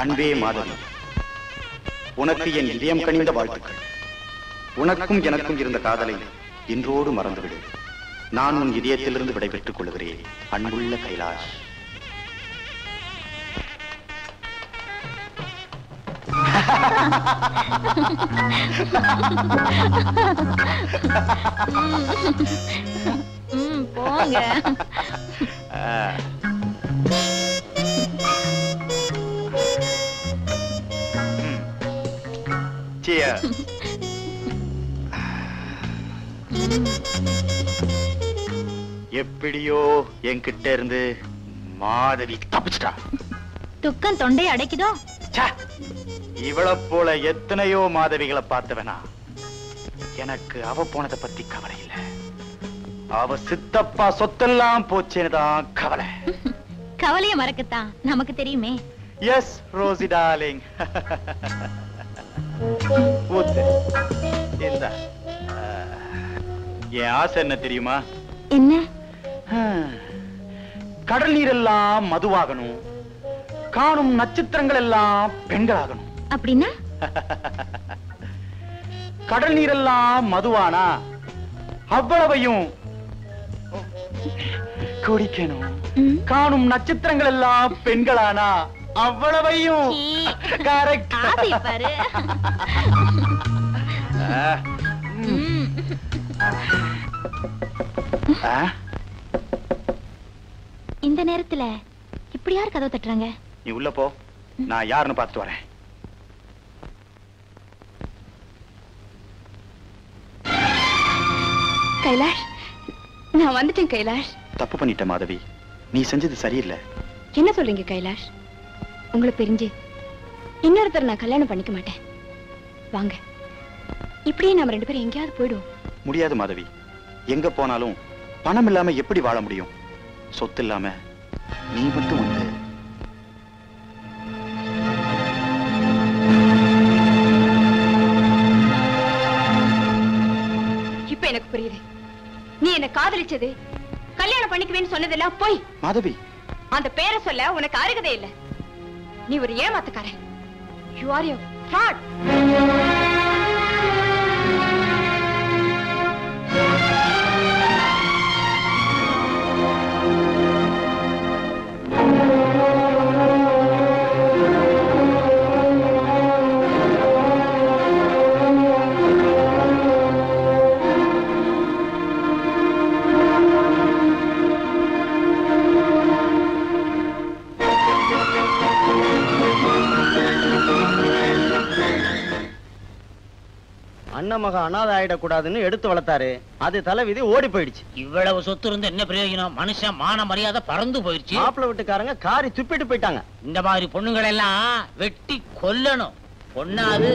அன்பே மாதவி, உனக்கு என் இதயம் கனிந்த வாழ்த்துக்கள். உனக்கும் எனக்கும் இருந்த காதலை இன்றோடு மறந்துவிடு. நான் உன் இதயத்திலிருந்து விடைபெற்றுக் கொள்கிறேன். அன்புள்ள கைலாஷ். போங்க. எப்படியோ என்கிட்ட இருந்து மாதவி தப்பிச்சிட்டா. துக்கம் தொண்டை அடைக்குதோ? இவளை போல எத்தனையோ மாதவிகளை பார்த்தவனா. எனக்கு அவ போனதை பத்தி கவலை இல்லை. அவ சித்தப்பா சொத்தெல்லாம் போச்சேன்னுதான் கவலை. கவலைய மறக்கத்தான் நமக்கு தெரியுமே. Yes Rosy darling. இந்த என் ஆசை என்ன தெரியுமா? என்ன? கடல் நீர் எல்லாம் மதுவாகணும், காணும் நட்சத்திரங்கள் எல்லாம் பெண்களாகணும். அப்படின்னா? கடல் நீரெல்லாம் மதுவானா அவ்வளவையும் குடிக்கணும். காணும் நட்சத்திரங்கள் எல்லாம் பெண்களானா அவ்வளவையும். கரெக்ட். இந்த நேரத்துல இப்படி யார் கதவு தட்டுறாங்க? நீ உள்ள போ, நான் யாருன்னு பார்த்துட்டு வரேன். கைலாஷ், நான் வந்துட்டேன். கைலாஷ், தப்பு பண்ணிட்ட மாதவி. நீ செஞ்சது சரியில்லை. என்ன சொல்றீங்க கைலாஷ்? உங்களை பிரிஞ்சு இன்னொருத்தர் நான் கல்யாணம் பண்ணிக்க மாட்டேன். வாங்க, இப்படியே நாம 2 பேரும் எங்கேயாவது போயிடுவோம். முடியாது மாதவி. எங்க போனாலும் பணம் இல்லாம எப்படி வாழ முடியும்? சொத்து இல்லாம நீ மட்டும் வந்து. இப்ப எனக்கு புரியுது. நீ என்ன காதலிச்சது, கல்யாணம் பண்ணிக்குவேன்னு சொன்னதெல்லாம் போய். மாதவி, அந்த பேரை சொல்ல உனக்கு அருகதே இல்ல. நீ ஒரு ஏமாத்துக்காரன். You are a fraud. அண்ணமக அனாதை ஆயிடக்கூடாதுன்னு எடுத்து வளர்த்தாரு. அது தலைவிதி ஓடி போயிடுச்சு. இவ்வளவு சொத்து இருந்து என்ன பிரயோஜனம்? மனுஷன் மான மரியாதை பறந்து போயிடுச்சு. மாப்பிள்ளை வீட்டுக்காரங்க காரி துப்பிட்டு போயிட்டாங்க. இந்த மாதிரி பொண்ணுங்களை எல்லாம் வெட்டி கொல்லணும். பொண்ணாது.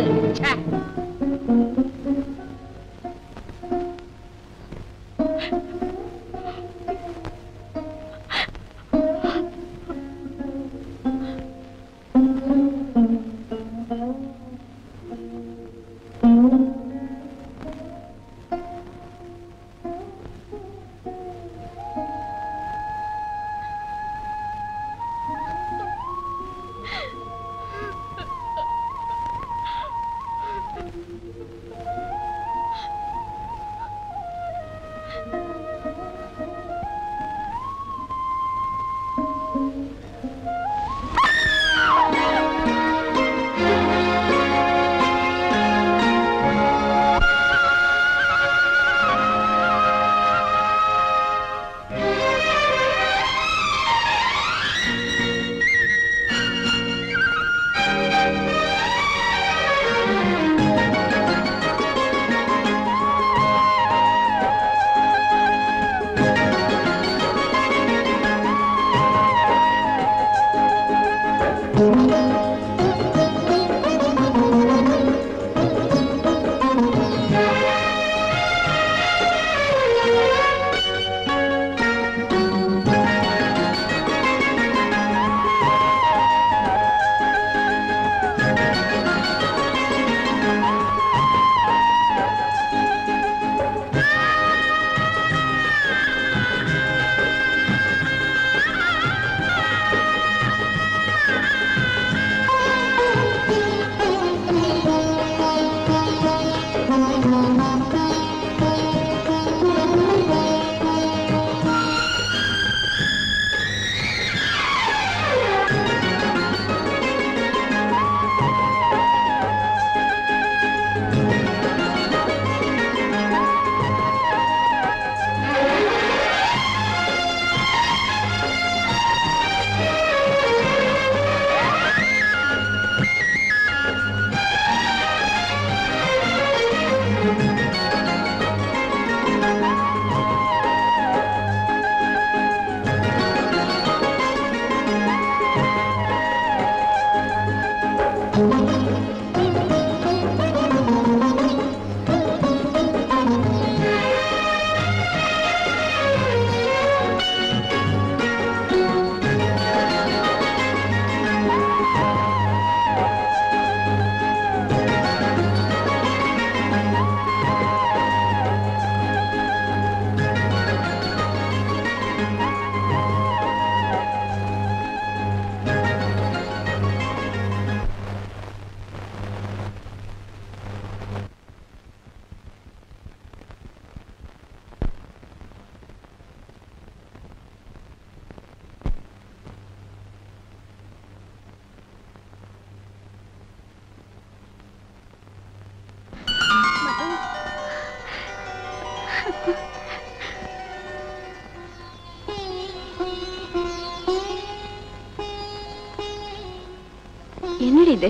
இது?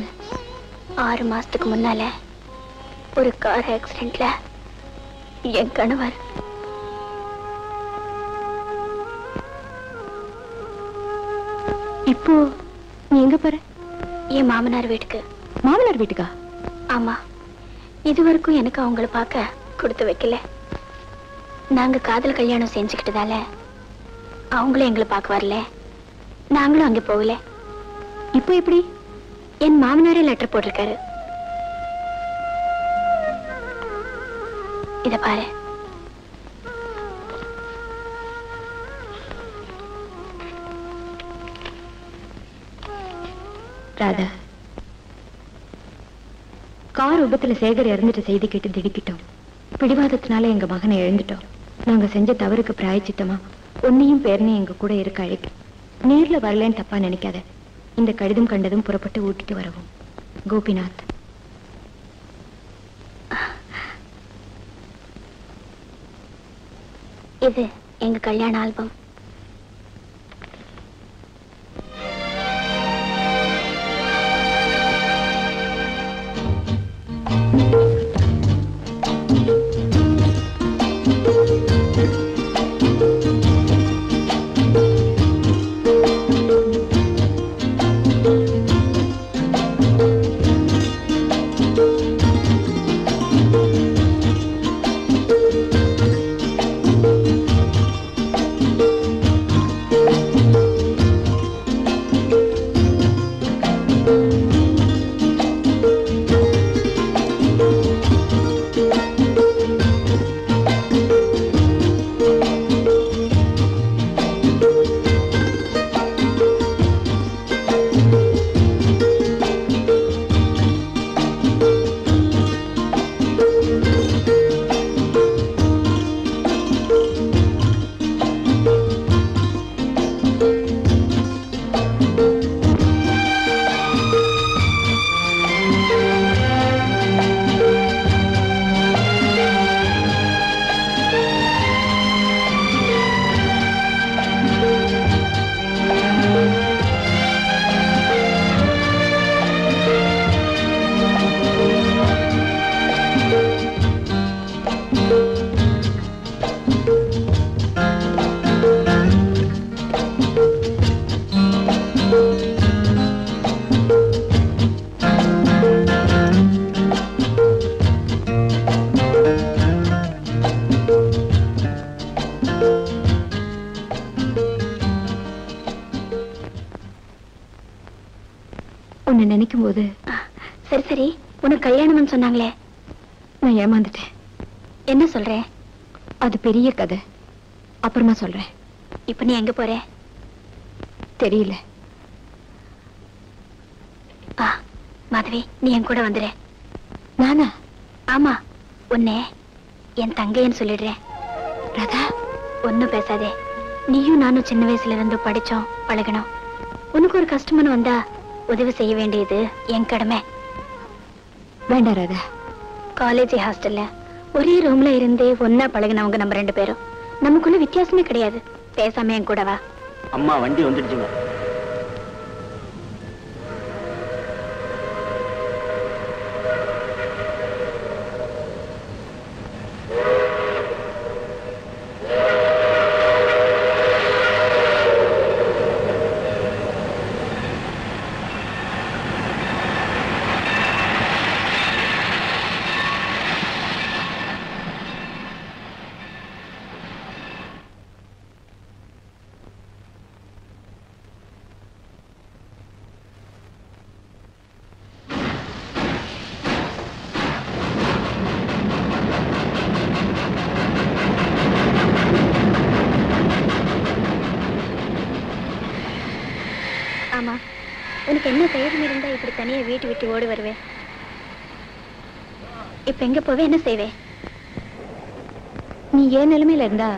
6 மாசத்துக்கு முன்னால ஒரு கார் ஆக்சிடென்ட்ல என் கணவர் இப்போ நீ எங்க போற? என் மாமனார் வீட்டுக்கு. மாமனார் வீட்டுக்கா? ஆமா, இதுவரைக்கும் எனக்கு அவங்கள பார்க்க கொடுத்து வைக்கல. நாங்க காதல் கல்யாணம் செஞ்சுக்கிட்டதால அவங்களும் எங்களை பார்க்க வரல, நாங்களும் அங்க போகல. இப்போ எப்படி? என் மாமனாரே லெட்டர் போட்டிருக்காரு. இத பாரு. ராதா, கார் விபத்துல சேகர் இறந்துட்டு செய்தி கேட்டு திடுக்கிட்டோம். பிடிவாதத்தினால எங்க மகனை எழுந்துட்டோம். நாங்க செஞ்ச தவறுக்கு பிராயச்சித்தமா உன்னையும் பேரனையும் எங்க கூட இருக்க அழைக்க. நேர்ல வரலன்னு தப்பா நினைக்காத. இந்த கடிதம் கண்டதும் புறப்பட்டு ஊட்டிக்கு வரவும். கோபிநாத். இது எங்க கல்யாண ஆல்பம். உன்னை நினைக்கும் போது சரி சரி, உனக்கு கல்யாணம்னு சொன்னாங்களே, நான் ஏமாந்துட்டேன். என்ன சொல்ற? அது பெரிய கதை, அப்புறமா சொல்றேன். இப்ப நீ எங்க போற? தெரியல. மாதவி, நீ என் கூட வந்துரு. நானா? ஆமா, உன்னை என் தங்கைன்னு சொல்லிடுறேன். ராதா, ஒன்னும் பேசாதே. நீயும் நானும் சின்ன வயசுல இருந்து படிச்சோம், பழகணும். உனக்கு ஒரு கஷ்டம்னு வந்தா உதவி செய்ய வேண்டியது என் கடமை. வேண்டாம் ராதா. காலேஜ் ஹாஸ்டல்ல ஒரே ரூம்ல இருந்தே ஒன்னா பழகினவங்க நம்ம 2 பேரும். நமக்குள்ள வித்தியாசமே கிடையாது. பேசாம என் கூட வா. அம்மா வண்டி வந்துடுச்சுங்க. ஆமா, உனக்கு என்ன தைரியம் இருந்தா இப்படி தனியா வீட்டு விட்டு ஓடி வருவே? இப்ப எங்க போவே, என்ன செய்வே? நீ ஏன் நிலைமையில இருந்தா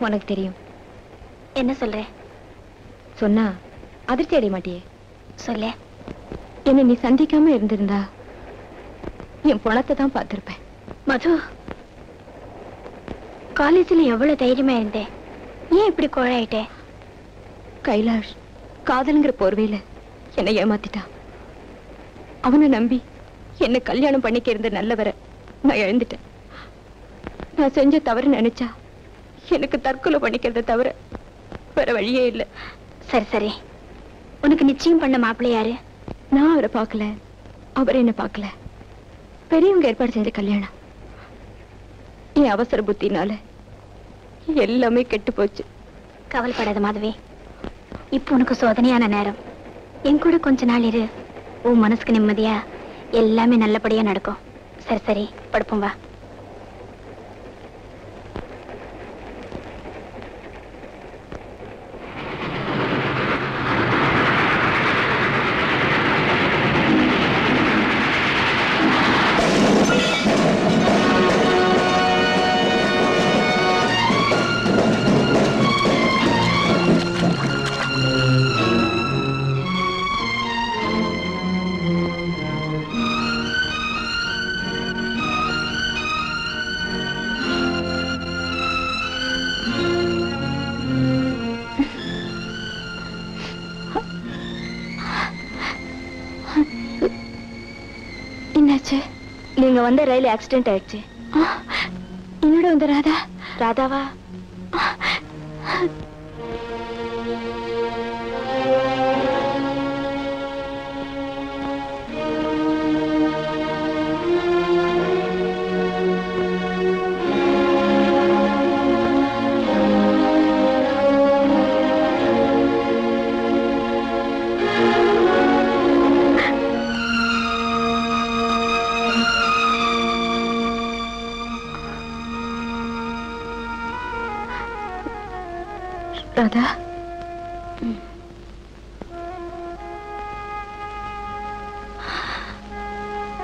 உனக்கு தெரியும். என்ன சொல்ற? சொன்னா அதிர்ச்சி அடைய மாட்டியே. சொல்ல. என்ன நீ சந்திக்காம இருந்திருந்தா என் பணத்தை தான் பார்த்திருப்பேன். மது, காலேஜ்ல எவ்வளவு தைரியமா இருந்தேன், ஏன் இப்படி கோழாயிட்டே? கைலாஷ் காதல்ங்கிற போர்வையில என்னை ஏமாத்திட்டான். அவனை நம்பி என்ன கல்யாணம் பண்ணிக்க இருந்த நல்லவரை நான் இழந்துட்டேன். நான் செஞ்ச தவறு நினைச்சா எனக்கு தற்கொலை பண்ணிக்கிறத தவிர வேற வழியே இல்லை. சரி சரி, உனக்கு நிச்சயம் பண்ண மாப்பிள்ளை யாரு? நான் அவரை பார்க்கல, அவர் என்ன பார்க்கல. பெரியவங்க ஏற்பாடு செஞ்ச கல்யாணம். என் அவசர புத்தினால எல்லாமே கெட்டு போச்சு. கவலைப்படாத மாதவி, இப்போ உனக்கு சோதனையான நேரம். என் கூட கொஞ்ச நாள் இரு, உன் மனசுக்கு நிம்மதியா எல்லாமே நல்லபடியா நடக்கும். சரி சரி, படுப்போம் வா. நீங்க வந்த ரயில் ஆக்சிடென்ட் ஆயிடுச்சு. என்னோட வந்த ராதா. ராதாவா? ராதா,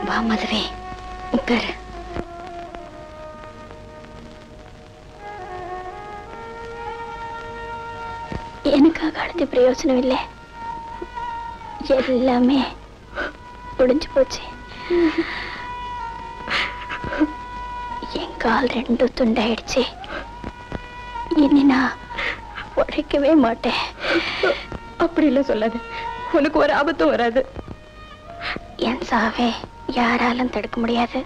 வா மதுவே, உட்காரு. எனக்காக அழுது பிரயோஜனம் இல்லை, எல்லாமே முடிஞ்சு போச்சு. என் கால் ரெண்டும் துண்டாயிடுச்சு. இனி நான் உழைக்கவே மாட்டேன். அப்படி இல்ல சொல்லாது, உனக்கு ஒரு ஆபத்தும் வராது. என் சாவே யாராலும் தடுக்க முடியாது.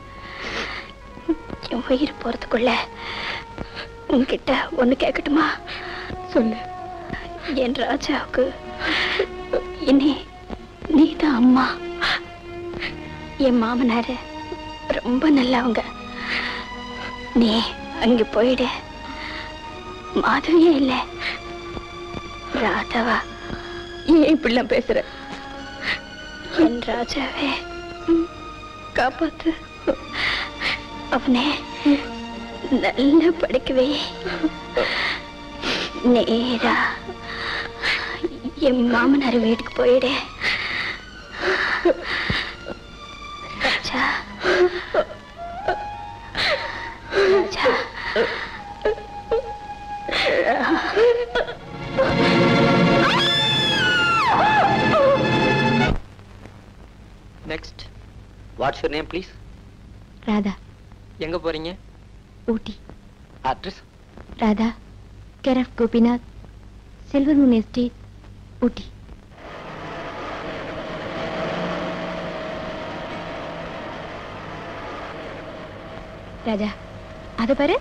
என் உயிர் போறதுக்குள்ள உன்கிட்ட ஒண்ணு கேட்கட்டுமா? சொல்லு. என் ராஜாவுக்கு இனி நீதான் அம்மா. என் மாமனாரு ரொம்ப நல்லவங்க. நீ அங்க போயிடு. மாதவியே இல்ல, ராதாவா. ஏன் இப்படிலாம் பேசுற? என் ராஜாவே காப்பாத்து. அவனே நல்ல படிக்கவே. நேரா என் மாமனார் வீட்டுக்கு போயிடு. ராஜா, ராஜா. Next. What's your name, please? Radha. எங்க போறீங்க? Ooty. Address? Radha, care of Gopinath, silver moon estate, Ooty. Raja, அது பாரு.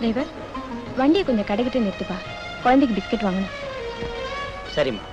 டிரைவர், வண்டியை கொஞ்சம் கடைக்கிட்டு நிறுத்துப்பா. குழந்தைக்கு பிஸ்கட் வாங்கணும். சரிம்மா.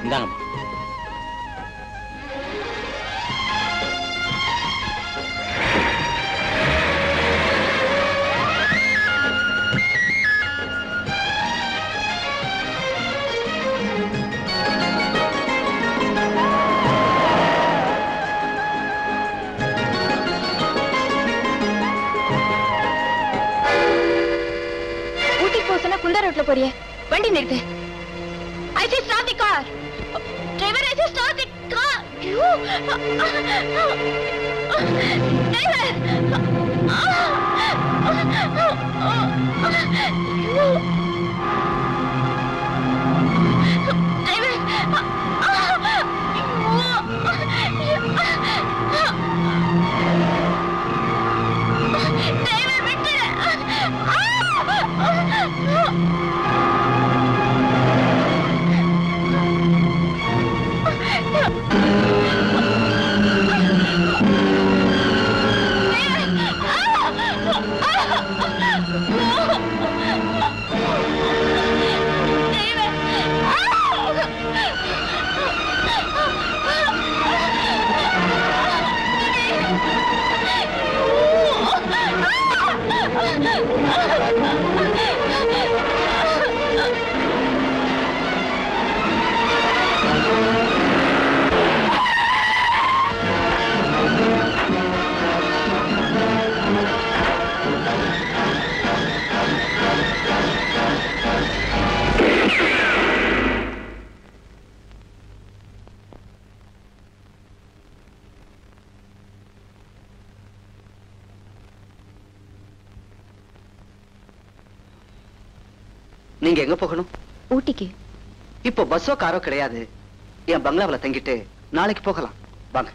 இந்தாங்கம்மா. குந்தா ரோட்ல போறிய வண்டி நிறுத்து. I say start the car. Driver, I say start the car. You. Driver. நீங்க எங்க போகணும்? ஊட்டிக்கு. இப்போ பஸ்ஸோ காரோ கிடையாது. என் பங்களாவில் தங்கிட்டு நாளைக்கு போகலாம். வாங்க.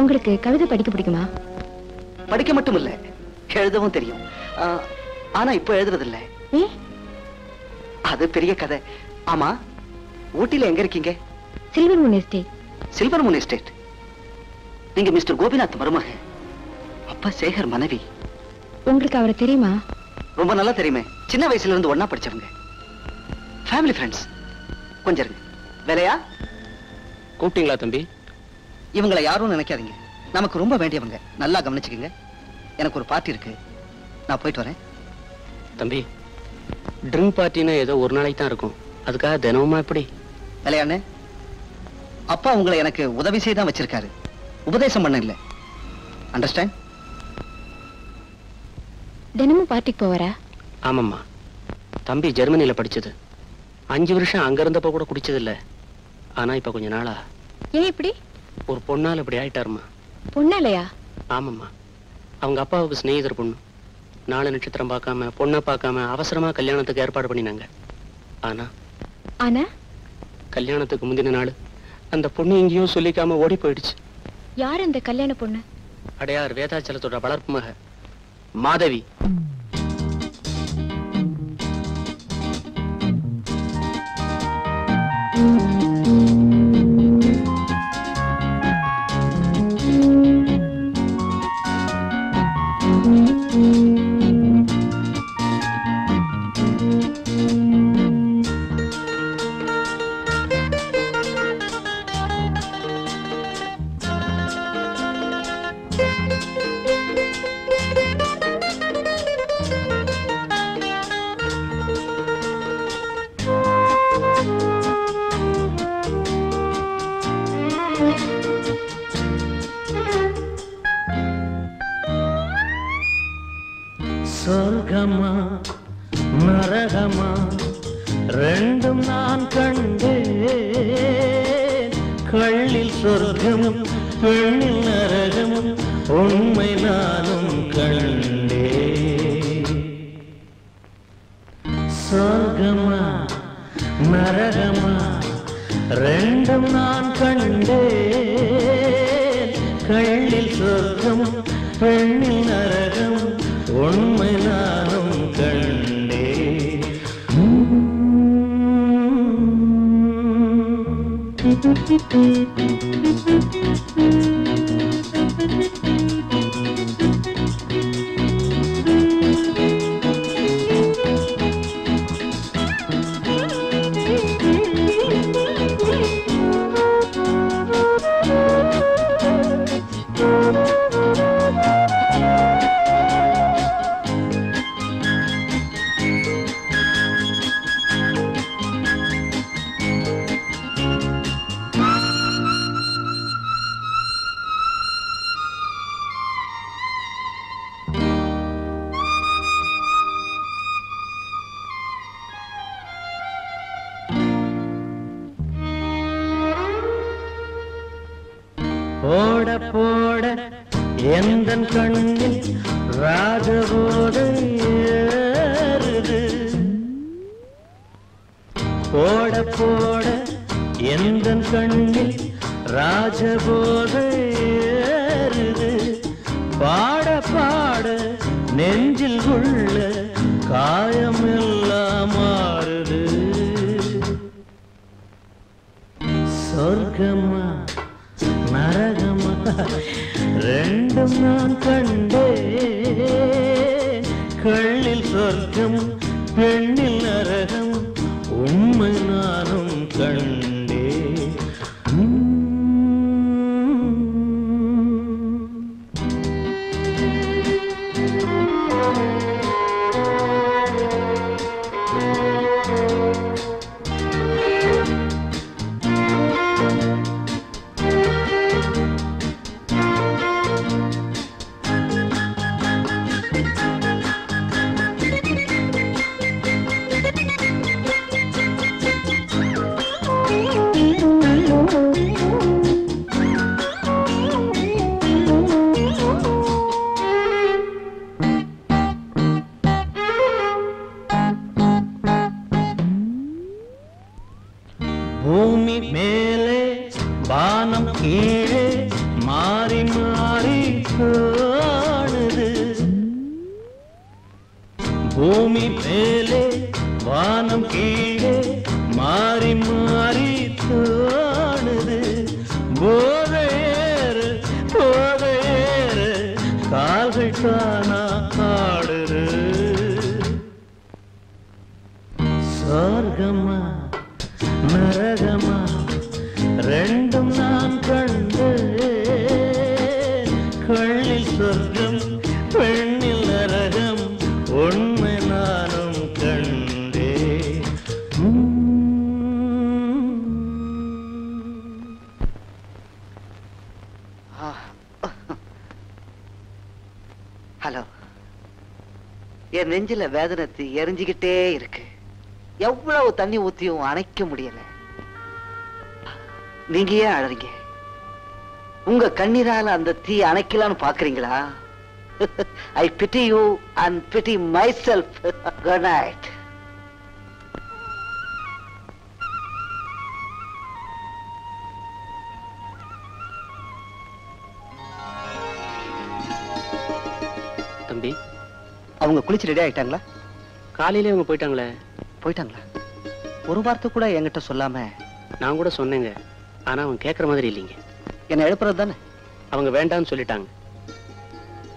உங்களுக்கு கவிதை படிக்க பிடிக்குமா? படிக்க மட்டும் இல்ல, எழுதவும் தெரியும். ஆனா இப்ப எழுதுறதில்ல. அது பெரிய கதை. ஆமா, ஊட்டில எங்க இருக்கீங்க? Silver moon estate. Silver moon estate. நீங்க மிஸ்டர் கோபிநாத் மருமக, அப்பா சேகர் மனைவி. உங்களுக்கு அவரை தெரியுமா? ரொம்ப நல்லா தெரியுமே. சின்ன வயசுல இருந்து ஒன்னா படிச்சவங்க. Family friends. கொஞ்சம் இருங்க. வேலையா? கூப்பிட்டீங்களா தம்பி? இவங்களை யாரும் நினைக்காதீங்க, நமக்கு ரொம்ப வேண்டியவங்க. நல்லா கவனிச்சுக்கங்க. எனக்கு ஒரு பார்ட்டி இருக்கு, நான் போயிட்டு வரேன். தம்பி, ட்ரிங்க் பார்ட்டினா ஏதோ ஒரு நாளைக்கு தான் இருக்கும், அதுக்காக தினமுமா எப்படி? வேலையாண்ணே, அப்பா உங்களை எனக்கு உதவி செய்ய தான் வச்சிருக்காரு, உபதேசம் பண்ண இல்லை. அண்டர்ஸ்டாண்ட்? தினமும் பார்ட்டிக்கு போவாரா? ஆமாம்மா. தம்பி ஜெர்மனியில படிச்சது. 5 வருஷம் அங்க இருந்தப்ப கூட குடிச்சதில்ல. ஆனா இப்ப கொஞ்ச நாளா. ஏன் இப்படி? ஒரு பொண்ணால இப்படி ஆயிட்டாருமா. பொண்ணாலையா? ஆமாம்மா. அவங்க அப்பாவுக்கு சிநேகிதர் பொண்ணு. நாலு நட்சத்திரம் பார்க்காம, பொண்ணை பார்க்காம அவசரமா கல்யாணத்துக்கு ஏற்பாடு பண்ணினாங்க. ஆனா கல்யாணத்துக்கு முந்தின நாள் அந்த பொண்ணு எங்கேயும் சொல்லிக்காம ஓடி போயிடுச்சு. யார் அந்த கல்யாண பொண்ணு? அடையார் வேதாச்சலத்தோட வளர்ப்பு மக மாதவி. சொர்க்கமா நரகமா ரெண்டும் நான் கண்டேன். கள்ளில் சொர்க்கமும் பெண்ணில் நரகமும் உண்மை நானும் கண்டேன். சொர்க்கமா நரகமா ரெண்டும் நான் கண்டேன். கள்ளில் சொர்க்கம் பெண்ணில் நரகம் போட போட எந்தன் கண்ணில் ராஜபோதை ஏறுது. போட போட எந்தன் கண்ணில் ராஜபோதை ஏறுது. பாட பாட நெஞ்சில் உள்ள காயம் எல்லாம் மாறுது. சொர்க்கமா நரகமா ரெண்டும் நான் கண்டேன். கள்ளில் சொர்க்கம் பெண்ணில் நரகம் உண்மை நானும் கண்டேன். பூமி மேலே வானம் கீழே மாறி மாறி காணுது. பூமி மேலே வானம் கீழே மாறி மாறி காணுது. போதையேறு போதையேறு கால்கள் தானா ஆடுது. சொர்க்கமா நரகமா ரெண்டும் நான் கண்டேன். கள்ளில் சொர்க்கம் பெண்ணில் நரகம் உண்மை நானும் கண்டேன். ஹலோ, என் நெஞ்சில வேதனை எரிஞ்சுக்கிட்டே இருக்கு. எவ்வளவு தண்ணி ஊத்தியும் அணைக்க முடியல. நீங்க ஏன் அழறீங்க? உங்க கண்ணீரால அந்த தீ அணைக்கலான்னு பாக்குறீங்களா? I pity you and pity myself. Good night. தம்பி, அவங்க குளிச்சு ரெடி ஆயிட்டாங்களா? காலையிலே அவங்க போயிட்டாங்களே. போயிட்டாங்களா? ஒரு வார்த்தை கூட என்கிட்ட சொல்லாம. நான் கூட சொன்னேங்க, ஆனா அவங்க கேட்கற மாதிரி இல்லைங்க. என்ன எழுப்புறது தானே? அவங்க வேண்டாம்னு சொல்லிட்டாங்க.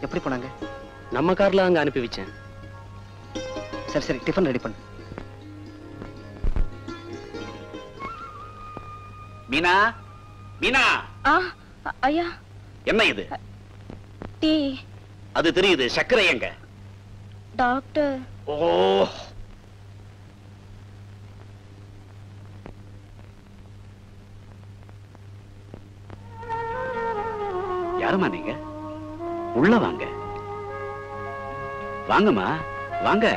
எப்படி போனாங்க? நம்ம கார்ல அங்க அனுப்பி வச்சேன். சரி சரி, டிஃபன் ரெடி பண்ணு. மீனா, மீனா. ஐயா, என்ன இது? டீ. அது தெரியுது, சர்க்கரை எங்க? டாக்டர். ஓ, யாருமா நீங்க? உள்ள வாங்க. வாங்கம்மா, வாங்க.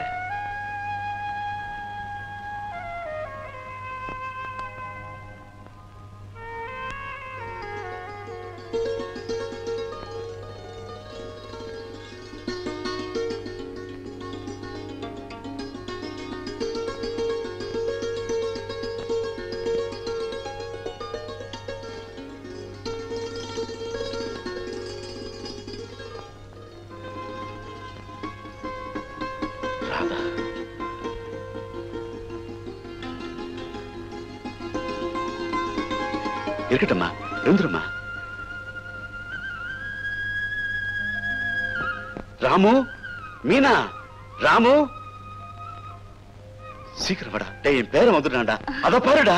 இருக்கட்டும்மா, இருந்துருமா. ராமு, மீனா, ராமு, சீக்கிரம் வாடா. டேய், என் பேரை வந்துட்டான்டா. அத பாருடா.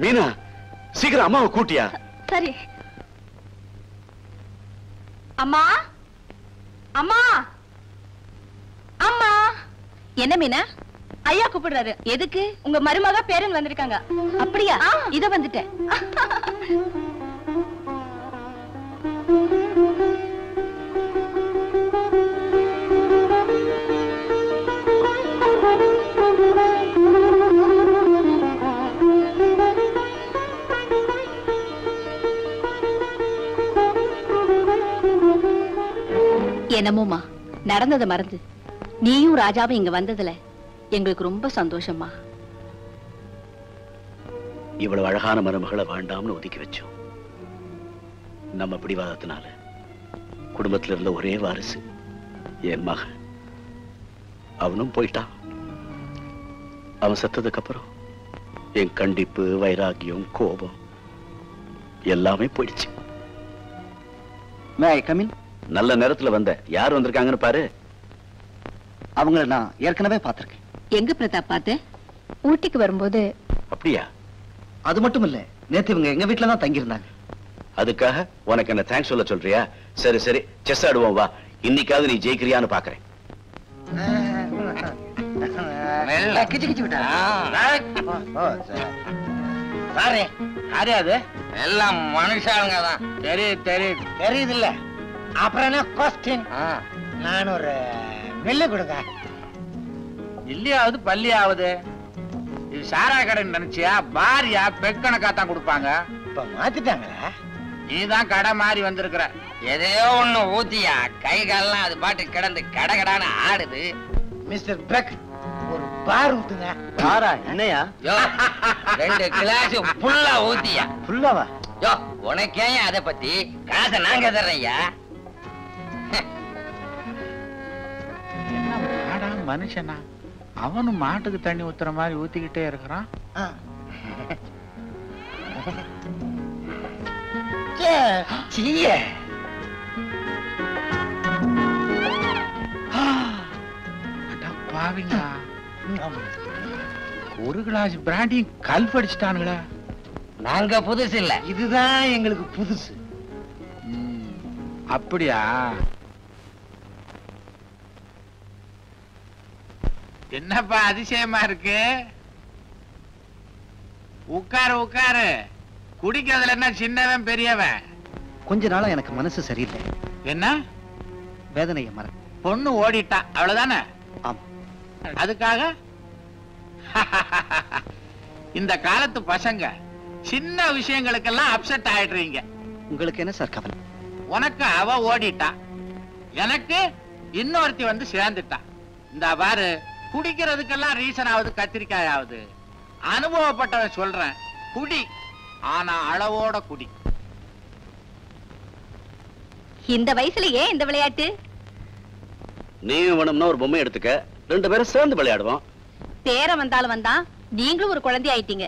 மீனா, சீக்கிரம் அம்மாவை கூட்டியா. சரி. அம்மா, அம்மா, அம்மா. என்ன மீனா? ஐயா கூப்பிடுறாரு. எதுக்கு? உங்க மருமக பேரன் வந்திருக்காங்க. அப்படியா? இத வந்துட்டேன். என்னமோமா நடந்ததை மறந்து நீயும் ராஜாவும் இங்க வந்ததுல எங்களுக்கு ரொம்ப சந்தோஷமா. இவ்வளவு அழகான மருமகளை வேண்டாம்னு ஒதுக்கி வச்சோம். நம்ம பிடிவாதத்தினால குடும்பத்துல இருந்த ஒரே வாரிசு என் மகன். அவனும் போயிட்டான். அவன் செத்ததுக்கு அப்புறம் என் கண்டிப்பு, வைராகியம், கோபம் எல்லாமே போயிடுச்சு. நல்ல நேரத்துல வந்த. யார் வந்திருக்காங்கன்னு பாரு. அவங்கள நான் ஏற்கனவே பார்த்திருக்கேன். எங்க பிரதாப் பார்த்து? ஊட்டிக்கு வரும்போது. அப்படியா? அது மட்டும் இல்ல, நேத்து இவங்க எங்க வீட்டுல தான் தங்கியிருந்தாங்க. அதுக்காக உனக்கு என்ன தேங்க்ஸ் சொல்ல சொல்றியா? சரி சரி, செஸ் ஆடுவோம் வா. இன்னைக்காவது நீ ஜெயிக்கிறியான்னு பாக்குறேன். எல்லாம் மனுஷாளுங்க தான். தெரியுது இல்ல? அப்புறம் என்ன கொஸ்டின்? நான் ஒரு நெல்லு கொடுங்க. இல்லையாவது பள்ளியாவது. இது சாரா கடைன்னு நினைச்சியா? பாரியா பெக்கணக்கா தான் கொடுப்பாங்க. இப்ப மாத்திட்டாங்களா? நீதான் கடை மாறி வந்திருக்கிற. எதையோ ஒண்ணு ஊத்தியா கை கால்லாம் அது பாட்டு கிடந்து கடகடான்னு ஆடுது. மிஸ்டர் பெக், ஒரு பார் ஊத்துங்க. பாரா? என்னையா? 2 கிளாஸ் ஃபுல்லா ஊத்தியா. ஃபுல்லாவா? யோ, உனக்கே அத பத்தி காசை நாங்க தர்றையா. மனுஷனா அவனும் மாட்டுக்கு தண்ணி ஊத்துற மாதிரி ஊத்திக்கிட்டே இருக்கிறான். பாவிங்களா, ஒரு கிளாஸ் பிராண்டியும் கல் படிச்சுட்டானுங்களா? நாங்க புதுசு இல்ல, இதுதான் எங்களுக்கு புதுசு. அப்படியா? என்னப்பா அதிசயமா இருக்கு? உட்காரு உட்காரு. குடிக்கிறதுல என்ன சின்னவன் பெரியவன்? கொஞ்ச நாளா எனக்கு மனசு சரியில்லை. என்ன? வேதனையை மற. பொண்ணு ஓடிட்டா, அவ்வளவுதானே? ஆமா. அதுக்காக இந்த காலத்து பசங்க சின்ன விஷயங்களுக்கெல்லாம் அப்செட் ஆயிடுறீங்க. உங்களுக்கு என்ன சார் கவலை? உனக்கு அவ ஓடிட்டா, எனக்கு இன்னொருத்தி வந்து சேர்ந்துட்டா. இந்த பாரு, குடிக்கிறதுக்கெல்லாம் ரீசன் ஆகுது, கத்திரிக்காய் ஆகுது. அனுபவப்பட்டவன் சொல்றேன், குடி, ஆனா அளவோட குடி. இந்த வயசுல ஏன் இந்த விளையாட்டு? நீ வேணும்னா ஒரு பொம்மை எடுத்துக்க, 2 பேரும் சேர்ந்து விளையாடுவோம். பேரன் வந்தாலும் வந்தான், நீங்களும் ஒரு குழந்தை ஆயிட்டீங்க.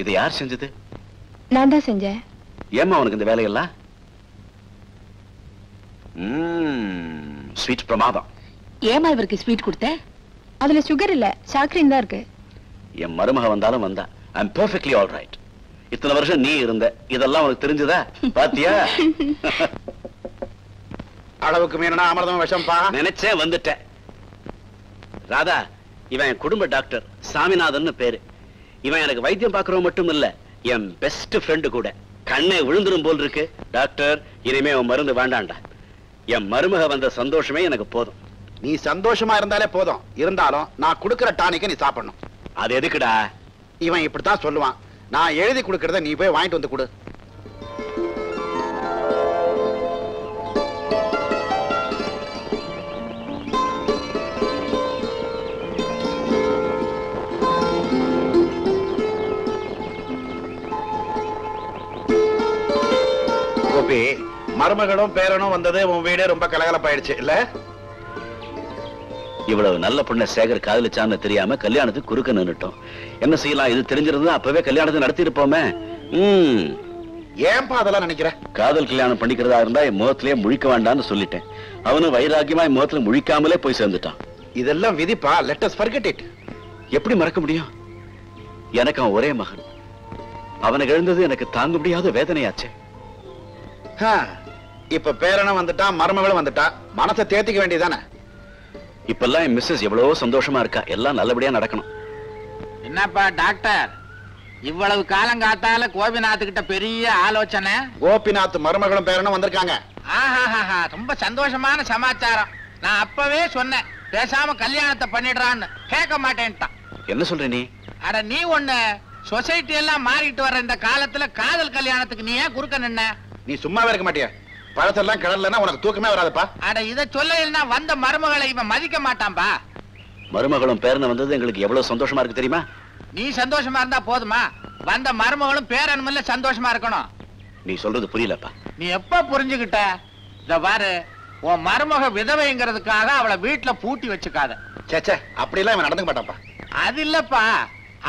இது யார் செஞ்சது? நான் தான் செஞ்சேன். ஏம்மா உனக்கு இந்த வேலையெல்லாம்? ஸ்வீட் பிரமாதம். ஏமா இவருக்கு ஸ்வீட் கொடுத்த? அதுல சுகர் இல்ல, சாக்ரீன் தான் இருக்கு. என் மருமக வந்தாலும் வந்தா, I'm perfectly all right. இத்தனை வருஷம் நீ இருந்த, இதெல்லாம் உனக்கு தெரிஞ்சதா? பாத்தியா? அளவுக்கு மீறினா அமிர்தம் விஷம்பா. நினைச்சேன், வந்துட்டேன். ராதா, இவன் என் குடும்ப டாக்டர், சாமிநாதன் பேரு. இவன் எனக்கு வைத்தியம் பார்க்கறவன் மட்டும் இல்ல, என் பெஸ்ட் ஃப்ரெண்டு கூட. கண்ணை விழுந்துரும் போல் இருக்கு. டாக்டர், இனிமே உன் மருந்து வேண்டாண்டா. என் மருமக வந்த சந்தோஷமே எனக்கு போதும். நீ சந்தோஷமா இருந்தாலே போதும். இருந்தாலும் நான் கொடுக்கிற டானிக்க நீ சாப்பிடணும். அது எதுக்குடா? இவன் இப்படித்தான் சொல்லுவான். நான் எழுதி கொடுக்கறத நீ போய் வாங்கிட்டு வந்து கொடு. கோபி, மருமகளும் பேரனும் வந்தது உன் வீடே ரொம்ப கலகலப்பாயிடுச்சு இல்ல? இவ்வளவு நல்ல பொண்ணை சேகர் காதலிச்சான்னு தெரியாம கல்யாணத்துக்கு குறுக்க நின்னுட்டோம். என்ன செய்யலாம்? இது தெரிஞ்சிருந்தா அப்பவே கல்யாணத்தை நடத்தி இருப்போமே. ஏன்பா அதெல்லாம் நினைக்கிற? காதல் கல்யாணம் பண்ணிக்கிறதா இருந்தா என் முகத்திலேயே முழிக்க வேண்டாம்னு சொல்லிட்டேன். அவனு வைராக்கியமா என் முகத்துல முழிக்காமலே போய் சேர்ந்துட்டான். இதெல்லாம் விதிப்பா. Let us forget it. எப்படி மறக்க முடியும்? எனக்கு அவன் ஒரே மகன். அவனுக்கு எழுந்தது எனக்கு தாங்க முடியாத வேதனையாச்சே. இப்ப பேரனும் வந்துட்டான், மருமகளும் வந்துட்டா, மனசை தேத்திக்க வேண்டியதானே? இப்பெல்லாம் என் மிஸ்ஸஸ் எவ்வளவோ சந்தோஷமா இருக்கா. எல்லாம் நல்லபடியா நடக்கணும். என்னப்பா டாக்டர், இவ்வளவு காலம் காத்தால கோபிநாத் கிட்ட பெரிய ஆலோசனை? கோபிநாத் மருமகளும் பேரனும் வந்திருக்காங்க. ஆஹா, ரொம்ப சந்தோஷமான சமாச்சாரம். நான் அப்பவே சொன்னேன் பேசாம கல்யாணத்தை பண்ணிடுறான்னு. கேட்க மாட்டேன்ட்டான். என்ன சொல்ற நீ? அட நீ ஒண்ணு, சொசைட்டி எல்லாம் மாறிட்டு வர்ற இந்த காலத்துல காதல் கல்யாணத்துக்கு நீ ஏன் குறுக்க நின்ன? நீ சும்மாவே இருக்க மாட்டியா? பழத்தெல்லாம் கிடலன்னா உனக்கு தூக்கமே வராதுப்பா. அட இத சொல்ல வந்த மருமகளை இவன் மதிக்க மாட்டான்பா. மருமகளும் பேரனும் வந்தது எங்களுக்கு எவ்வளவு சந்தோஷமா இருக்கு தெரியுமா? நீ சந்தோஷமா இருந்தா போதுமா? வந்த மருமகளும் பேரனும் சந்தோஷமா இருக்கணும். நீ சொல்றது புரியலப்பா. நீ எப்ப புரிஞ்சுகிட்ட? இத பாரு, உன் மருமக விதவைங்கிறதுக்காக அவளை வீட்டுல பூட்டி வச்சுக்காத. சேச்சே, அப்படிலாம் இவன் நடந்துக்க மாட்டான்ப்பா. அது இல்லப்பா,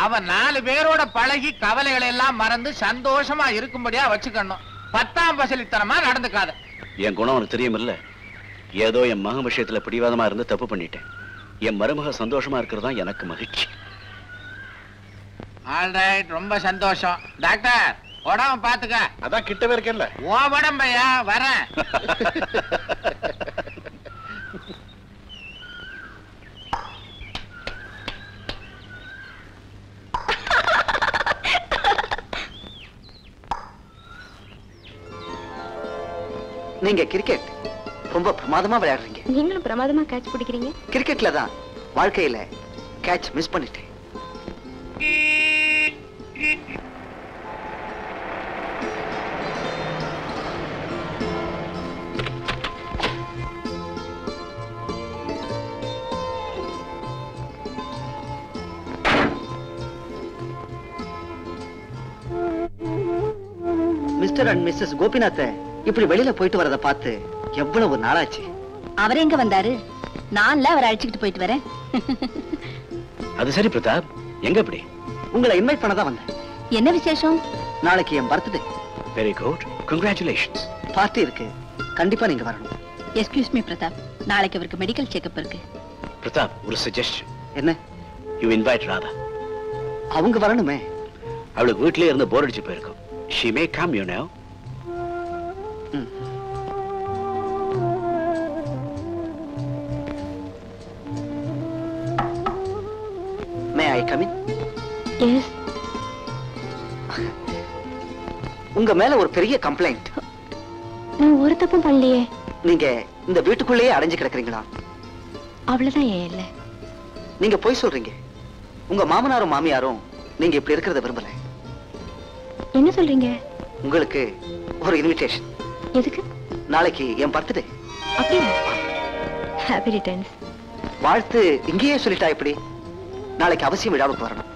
அவன் 4 பேரோட பழகி கவலைகளை எல்லாம் மறந்து சந்தோஷமா இருக்கும்படியா வச்சுக்கணும். 10ஆம் பசலித்தனமா நடந்துக்காத. என் குணம் உனக்கு தெரியுமில்ல. ஏதோ என் மகன் விஷயத்துல பிடிவாதமா இருந்து தப்பு பண்ணிட்டேன். என் மருமக சந்தோஷமா இருக்கிறதா எனக்கு மகிழ்ச்சி. ஆல்ரைட், ரொம்ப சந்தோஷம். டாக்டர், உடம்ப பாத்துக்க. அதான் கிட்டவே இருக்கேன்ல. ஓ உடம்பையா வரேன். நீங்க கிரிக்கெட் ரொம்ப பிரமாதமா விளையாடுறீங்க. நீங்களும் பிரமாதமா கேட்ச் பிடிக்கிறீங்க. கிரிக்கெட்ல தான் வாழ்க்கையில கேட்ச் மிஸ் பண்ணிட்டேன். மிஸ்டர் அண்ட் மிஸ்ஸஸ் கோபிநாத் இப்படி வெளியில போயிட்டு வரத பார்த்து எவ்வளவு நாளாச்சு. அவர் எங்க வந்தாரு? நான்ல அவரை அழைச்சிட்டு போயிட்டு வரேன். அது சரி பிரதாப், எங்க இப்படி? உங்களை இன்வைட் பண்ண தான் வந்தேன். என்ன விசேஷம்? நாளைக்கு என் birthday. Very good, congratulations. Party இருக்கு, கண்டிப்பா நீங்க வரணும். எக்ஸ்கியூஸ் மீ பிரதாப், நாளைக்கு அவருக்கு மெடிக்கல் செக்அப் இருக்கு. பிரதாப், ஒரு சஜஷன். என்ன? You invite Radha. அவங்க வரணுமே. அவளுக்கு வீட்லயே இருந்து போர் அடிச்சு போயிருக்கும். She may come, you know. May I come in? Yes. உங்க மேல ஒரு பெரிய கம்ப்ளைண்ட். நான் ஒரு தப்பும் பண்ணலையே. நீங்க இந்த வீட்டுக்குள்ளேயே அடைஞ்சு கிடக்குறீங்களா? அவ்வளவுதான் ஏன் இல்ல. நீங்க போய் சொல்றீங்க. உங்க மாமனாரும் மாமியாரும் நீங்க இப்படி இருக்கிறத விரும்பல. என்ன சொல்றீங்க? உங்களுக்கு ஒரு இன்விடேஷன். எதுக்கு? நாளைக்கு என் பர்த்டே. அப்படியா? Happy returns. வாழ்த்து இங்கேயே சொல்லிட்டா எப்படி? நாளைக்கு அவசியம் விழாவுக்கு வரணும்.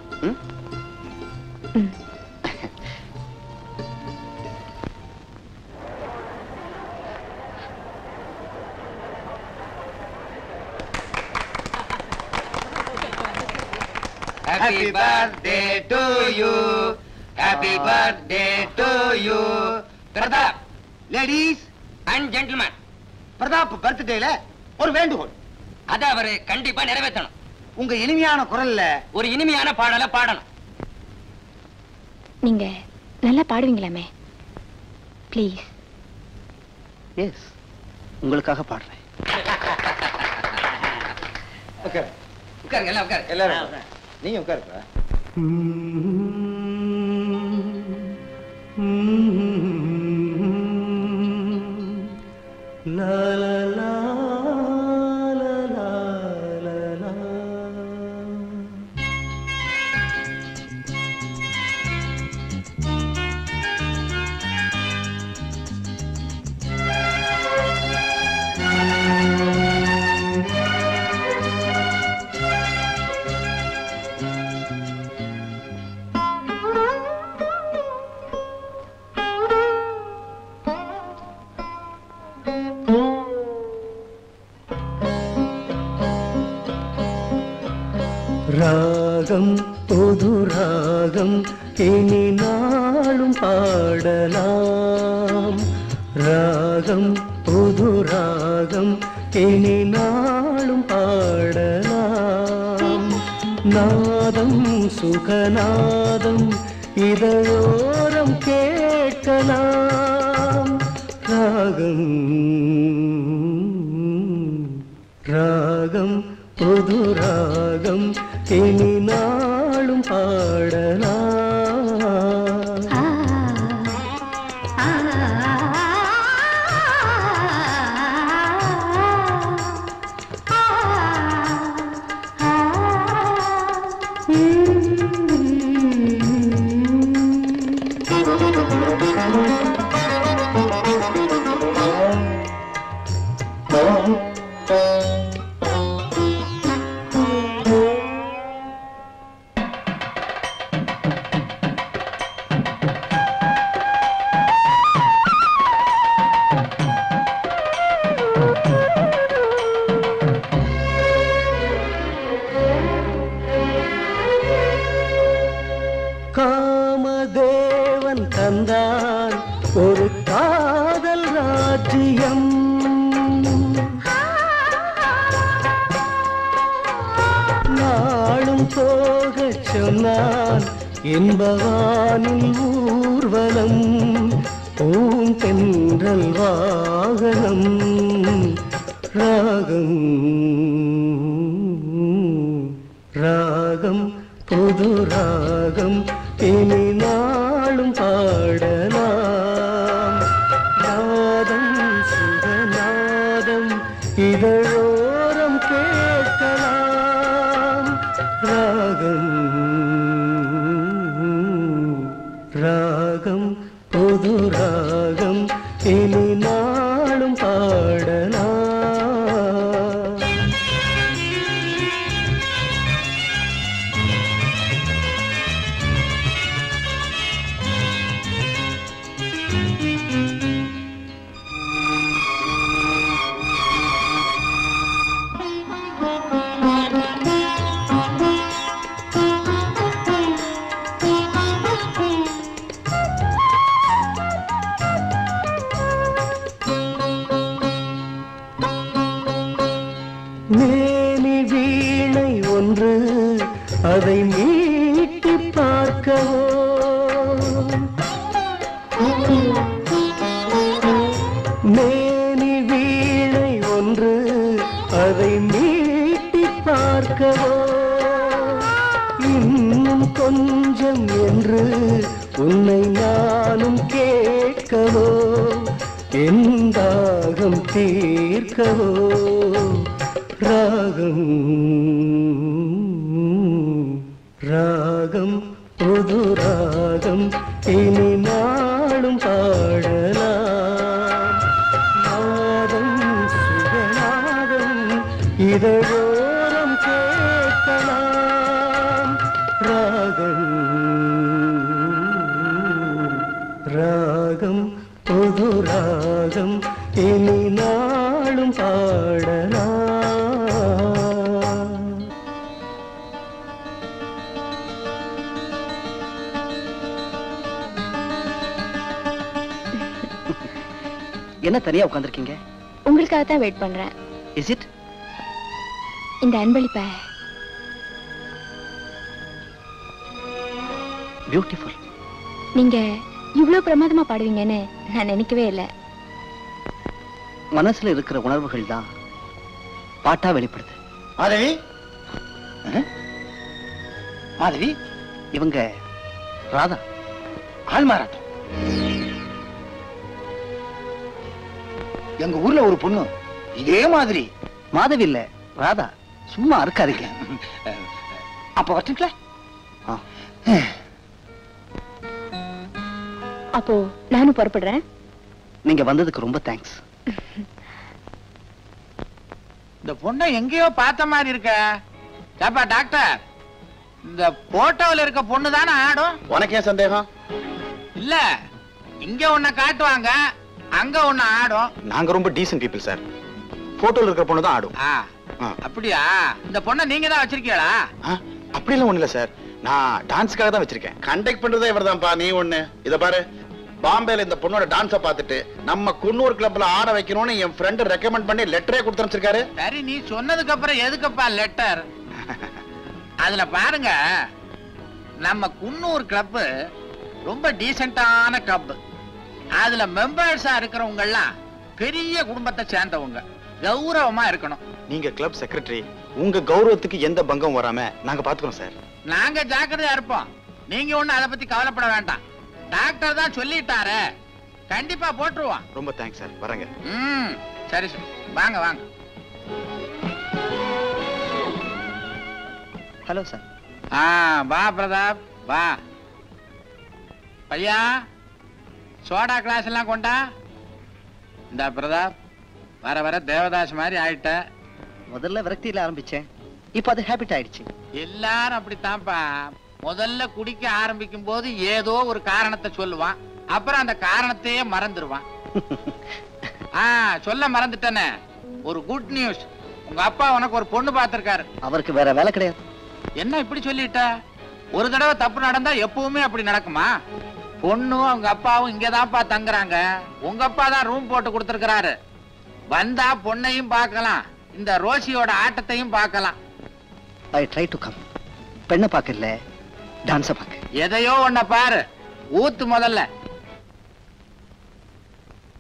Happy birthday to you. Happy birthday to you. Prathap, ladies and gentlemen, Prathap பர்த்டேல ஒரு வேண்டுகோள். அத அவரு கண்டிப்பா நிறைவேற்றணும். உங்க இனிமையான குரல்ல ஒரு இனிமையான பாடலை பாடணும். நீங்க நல்லா பாடுவீங்களாமே, ப்ளீஸ். எஸ், உங்களுக்காக பாடுறேன். உட்காருங்க, எல்லாம் உட்காரு. எல்லாரும் நீங்க உட்காருப்பா. La la la la la la la. ராகம் புது ராகம் இனி நாளும் பாடலாம். ராகம் புது ராகம் இனி நாளும் பாடலாம். நாதம் சுகநாதம் இதழோரம் கேட்கலாம். ராகம் ராகம் புது ராகம் இனி நாளும் பாடலாம். காமதேவன் தந்தான் ஒரு காதல் ராஜ்யம். நாளும் போகச் சொன்னான் என்பவானில் ஊர்வலம். பூந்தென்றல் வாகனம். ராகம் ராகம் புது ராகம் இனி நாளும் பாடலாம். நாதம் சுகநாதம் இதழோரம் கேட்கலாம். ராகம் ராகம் புது ராகம் இனி நாளும் பாடலாம். மேனி வீணை ஒன்று அதை மீட்டி பார்க்கவோ. மேனி வீணை ஒன்று அதை மீட்டி பார்க்கவோ. இன்னும் கொஞ்சம் என்று உன்னை நானும் கேட்கவோ. என் தாகம் தீர்க்கவோ. ராகம் ராகம் புது ராகம் இனி நாளும் பாடலாம். நாதம் சுகநாதம் இதழோரம் கேட்கலாம். ராகம் ராகம் புது ராகம் இனி நாளும் பாடலாம். என்ன தனியா உட்கார்ந்திருக்கீங்க? உங்களுக்காக தான் வெயிட் பண்றேன். Is it? இந்த அன்பளிப்ப பியூட்டிஃபுல். நீங்க இவ்வளவு பிரமாதமா பாடுவீங்கன்னு நான் நினைக்கவே இல்லை. மனசுல இருக்கிற உணர்வுகள் தான் பாட்டா வெளிப்படுது. மாதவி மாதவி இவங்க ராதா. ஆள்மாறாட்டம். எங்க ஊர்ல ஒரு பொண்ணு இதே மாதிரி. மாதவி இல்ல, ராதா. சும்மா இருக்காதீங்க. அப்ப வரட்டுங்களா? அப்போ நானும் புறப்படுறேன். நீங்க வந்ததுக்கு ரொம்ப தேங்க்ஸ். இந்த பொண்ணை எங்கேயோ பார்த்த மாதிரி இருக்க. ஏப்பா டாக்டர், இந்த போட்டோல இருக்க பொண்ணு தானே ஆடும்? உனக்கு ஏன் சந்தேகம்? இல்ல, இங்க ஒன்ன காட்டுவாங்க, அங்க ஒண்ணு ஆடும். நாங்க ரொம்ப டீசன்ட் பீப்பிள் சார். போட்டோல இருக்கிற பொண்ணு தான் ஆடும். அப்படியா? இந்த பொண்ணை நீங்க தான் வச்சிருக்கீங்களா? அப்படிலாம் ஒண்ணு இல்ல சார், நான் டான்ஸ்க்காக தான் வச்சிருக்கேன். கண்டக்ட் பண்றதே இவர்தான்ப்பா. நீ ஒண்ணு இத பாரு, பாம்பேல இந்த பொண்ணோட டான்ஸ பார்த்துட்டு நம்ம குன்னூர் கிளப்ல ஆட வைக்கணும்னு என் ஃப்ரெண்ட் ரெக்கமெண்ட் பண்ணி லெட்டரே கொடுத்து அனுப்பிச்சிருக்காரு. சரி, நீ சொன்னதுக்கு அப்புறம் எதுக்குப்பா லெட்டர்? அதுல பாருங்க, நம்ம குன்னூர் கிளப் ரொம்ப டீசென்டான கிளப். அதுல மெம்பர்ஸா இருக்கிறவங்க எல்லாம் பெரிய குடும்பத்தை சேர்ந்தவங்க, கௌரவமா இருக்கணும். நீங்க கிளப் செக்ரட்டரி, உங்க கௌரவத்துக்கு எந்த பங்கம் வராம நாங்க பாத்துக்கிறோம் சார். நாங்க ஜாக்கிரதையா இருப்போம், நீங்க ஒண்ணு அதை பத்தி கவலைப்பட வேண்டாம். டாக்டர் தான் சொல்லிட்டாரு, கண்டிப்பா போட்டுருவோம். ரொம்ப தேங்க்ஸ் சார், வரேங்க. சரி சரி, வாங்க வாங்க. Hello sir. வா பிரதாப் வா. பையா, சோடா கிளாஸ் எல்லாம் கொண்டா. இந்த பிரதாப், வர வர தேவதாஸ் மாதிரி ஆயிட்ட. முதல்ல விரக்தியில ஆரம்பிச்சேன், இப்ப அது ஹேபிட் ஆயிடுச்சு. எல்லாரும் அப்படித்தான்ப்பா. முதல்ல குடிக்க ஆரம்பிக்கும் போது ஏதோ ஒரு காரணத்தை சொல்லுவான், அப்புறம் அந்த காரணத்தையே மறந்துடுவான். சொல்ல மறந்துட்டேனே, ஒரு குட் நியூஸ். உங்க அப்பா உனக்கு ஒரு பொண்ணு பார்த்திருக்காரு. அவருக்கு வேற வேலை கிடையாது. என்ன இப்படி சொல்லிட்ட? ஒரு தடவை தப்பு நடந்தா எப்பவுமே அப்படி நடக்குமா? பொண்ணும் அவங்க அப்பாவும் இங்கதான்ப்பா தங்குறாங்க. உங்க அப்பா தான் ரூம் போட்டு கொடுத்திருக்கிறாரு. வந்தா பொண்ணையும் பார்க்கலாம், இந்த ரோஷியோட ஆட்டத்தையும் பார்க்கலாம். I try to come. பெண்ணை பார்க்கல, டான்ஸ பார்க்க. எதையோ ஒன்ன பாரு, ஊத்து முதல்ல.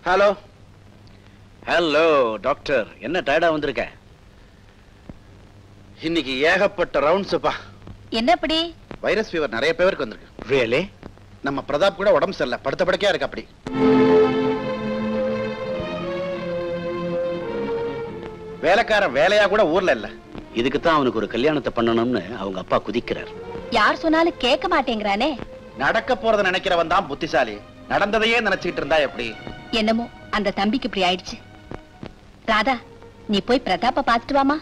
ஹலோ ஹலோ டாக்டர், என்ன டயர்டா வந்திருக்க? இன்னைக்கு ஏகப்பட்ட ரவுண்ட்ஸ்ப்பா. என்ன அப்படி? வைரஸ் ஃபீவர் நிறைய பேருக்கு வந்திருக்கு. ரியலி? நம்ம பிரதாப் கூட உடம்பு சரியில்லை, படுத்த படுக்கையா இருக்கு. அப்படி வேலைக்காரன் வேலையா கூட ஊர்ல இல்ல. இதுக்கு தான் அவனுக்கு ஒரு கல்யாணத்தை பண்ணணும்னு அவங்க அப்பா குதிக்கிறார். யார் சொன்னாலும் கேட்க மாட்டேங்கிறானே. நடக்க போறத நினைக்கிறவன் தான் புத்திசாலி, நடந்ததையே நினைச்சிட்டு இருந்தா எப்படி? என்னமோ அந்த தம்பிக்கு இப்படி ஆயிடுச்சு. ராதா, நீ போய் பிரதாப்ப பாத்துட்டு வாமா.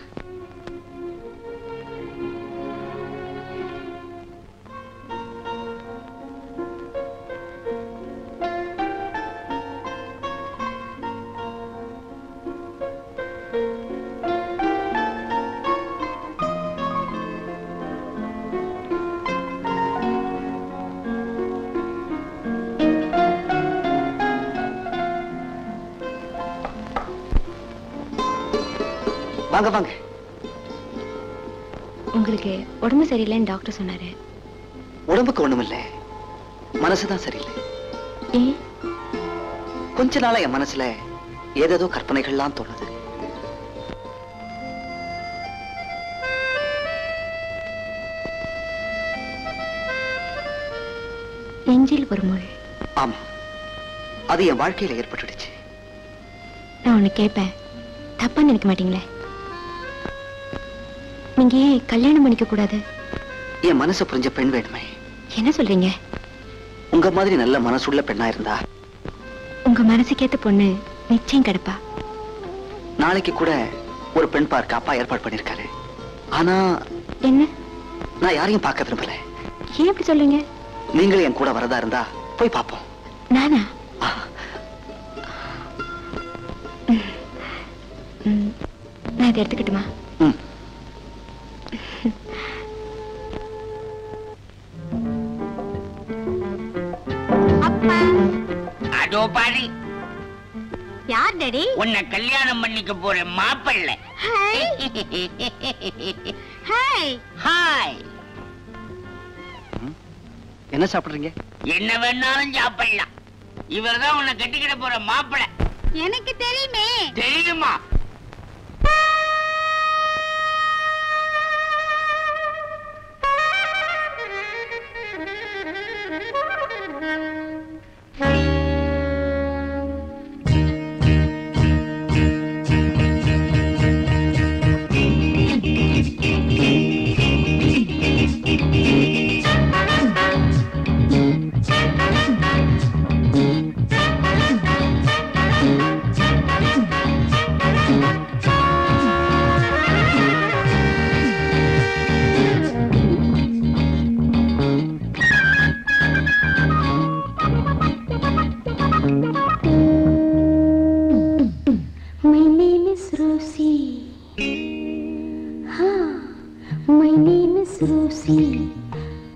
வாங்க வாங்க. உங்களுக்கு உடம்பு சரியில்லைன்னு டாக்டர் சொன்னாரு. உடம்புக்கு ஒண்ணும் இல்ல, மனசுதான் சரியில்லை. ஏன்? கொஞ்ச நாளா என் மனசுல ஏதேதோ கற்பனைகள்லாம் தோணுது. நெஞ்சில் ஒரு முள். ஆமா, அது என் வாழ்க்கையில ஏற்பட்டுடுச்சு. நான் ஒண்ணு கேட்பேன், தப்பா நினைக்க மாட்டீங்களே? நீங்க ஏன் கல்யாணம் பண்ணிக்க கூடாது? என் மனசை புரிஞ்ச பெண் வேணுமே. என்ன சொல்றீங்க? உங்க மாதிரி நல்ல மனசுள்ள பெண்ணா இருந்தா உங்க மனசுக்கேத்த பொண்ணு நிச்சயம் கிடைப்பா. நாளைக்கு கூட ஒரு பெண் பார்க்க அப்பா ஏற்பாடு பண்ணிருக்காரு. ஆனா என்ன? நான் யாரையும் பார்க்க விரும்பல. ஏன் இப்படி சொல்றீங்க? நீங்களும் என் கூட வரதா இருந்தா போய் பார்ப்போம். நானா? நான் இதை எடுத்துக்கிட்டுமா? அதோ பாரு, யார் டாடி? உன்னை கல்யாணம் பண்ணிக்க போற மாப்பிள்ளை. Hi hi. என்ன சாப்பிடுறீங்க? என்ன வேணாலும் சாப்பிடலாம். இவர்தான் உன்னை கட்டிக்கிட போற மாப்பிள்ளை. எனக்கு தெரியுமே. தெரியுமா?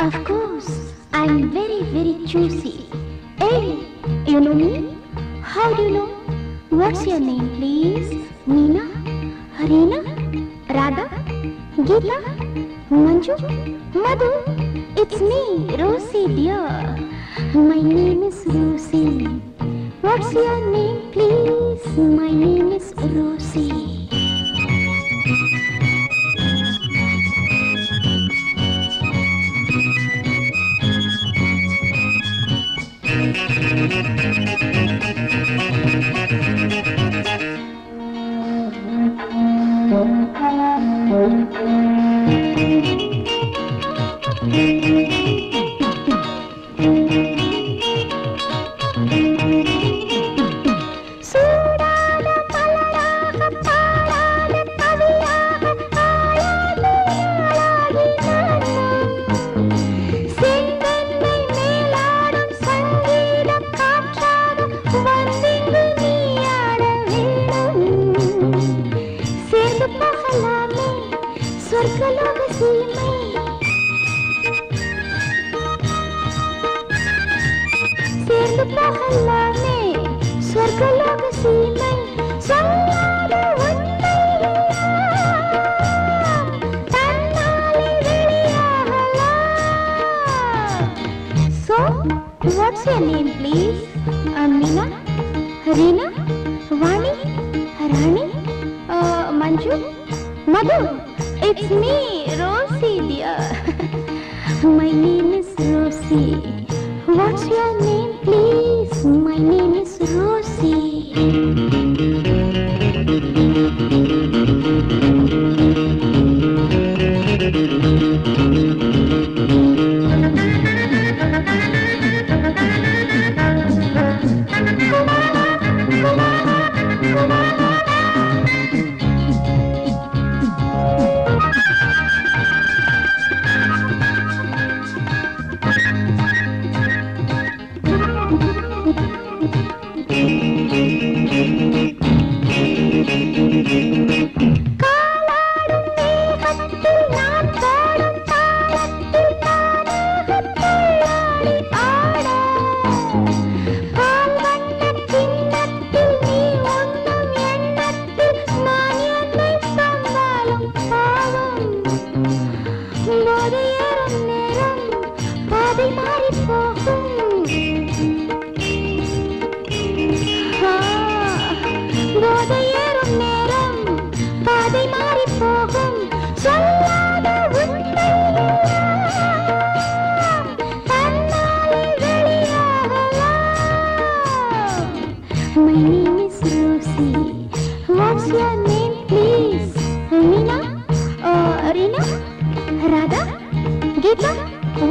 Of course, I'm very, very choosy. Hey, you know me? How do you know? What's your name, please? Meena? Harina? Radha? Geeta? Manju? Madhu? It's me, Rosie dear. My name is Rosie. What's your name, please? My name is Rosie. What's your name, please? Meena? Harina? Vani? Harani? Manju? Madhu? It's me, Rosie dear. My name is Rosie. What's your name, please? My name is Rosie.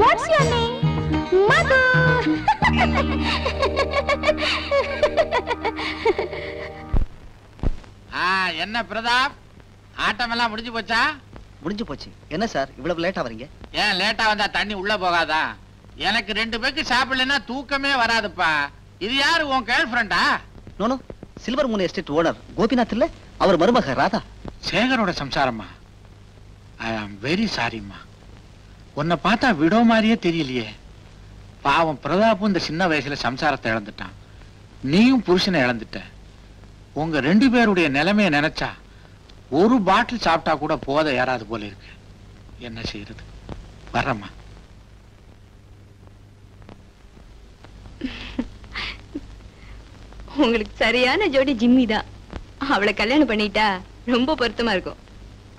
What's your name? Madhu. என்ன பிரதாப், ஆட்டம் எல்லாம் முடிஞ்சு போச்சா? முடிஞ்சு போச்சு. என்ன sir இவ்வளவு லேட்டா வரீங்க? ஏன் லேட்டா வந்தா தண்ணி உள்ள போகாதா? எனக்கு 2 பேருக்கு சாப்பிடலன்னா தூக்கமே வராதுப்பா. இது யாரு, உன் கேர்ள் ஃப்ரெண்டா? No, silver moon estate owner Gopinath இல்ல, அவர் மருமக ராதா. சேகரோட சம்சாரம்மா. ஐ ஆம் வெரி சாரிம்மா. உன்னை பார்த்தா விடோ மாதிரியே தெரியலையே. பாவம் பிரதாப்பும் இந்த சின்ன வயசுல சம்சாரத்தை இழந்துட்டான். நீயும் புருஷனை இழந்துட்ட. உங்க 2 பேருடைய நிலைமையை நினைச்சா ஒரு பாட்டில் சாப்பிட்டா கூட போத ஏறாது போல இருக்கு. என்ன செய்யறது? வர்றம்மா. உங்களுக்கு சரியான ஜோடி ஜிம்மி தான். அவளை கல்யாணம் பண்ணிட்டா ரொம்ப பொருத்தமா இருக்கும்.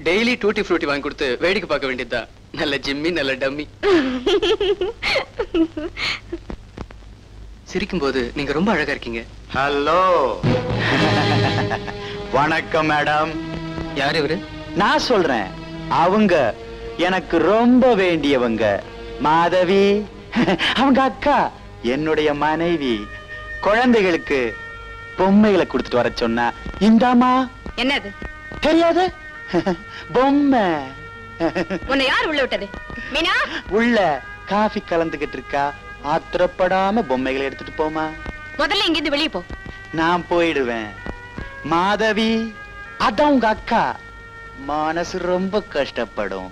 டெய்லி டூட்டி ஃப்ரூட்டி வாங்கி கொடுத்து வேடிக்கை பார்க்க வேண்டியதா. நல்ல ஜிம்மி, நல்ல டம்மி. சிரிக்கும் போது நீங்க ரொம்ப அழகா இருக்கீங்க. ஹலோ. வணக்கம் மேடம். யார் இவரு? நான் சொல்றேன், அவங்க எனக்கு ரொம்ப வேண்டியவங்க. மாதவி அவங்க அக்கா, என்னுடைய மனைவி. குழந்தைகளுக்கு பொம்மைகளை கொடுத்துட்டு வர சொன்னா இந்தாமா. என்னது தெரியாது? பொம்மை. உன்னை யார் உள்ள விட்டது? மீனா உள்ள காஃபி கலந்துகிட்டு இருக்கா. ஆத்திரப்படாம பொம்மைகளை எடுத்துட்டு போமா. முதல்ல இங்கிருந்து வெளியே போ. நான் போயிடுவேன். மாதவி, அதான் உங்க அக்கா. மனசு ரொம்ப கஷ்டப்படும்.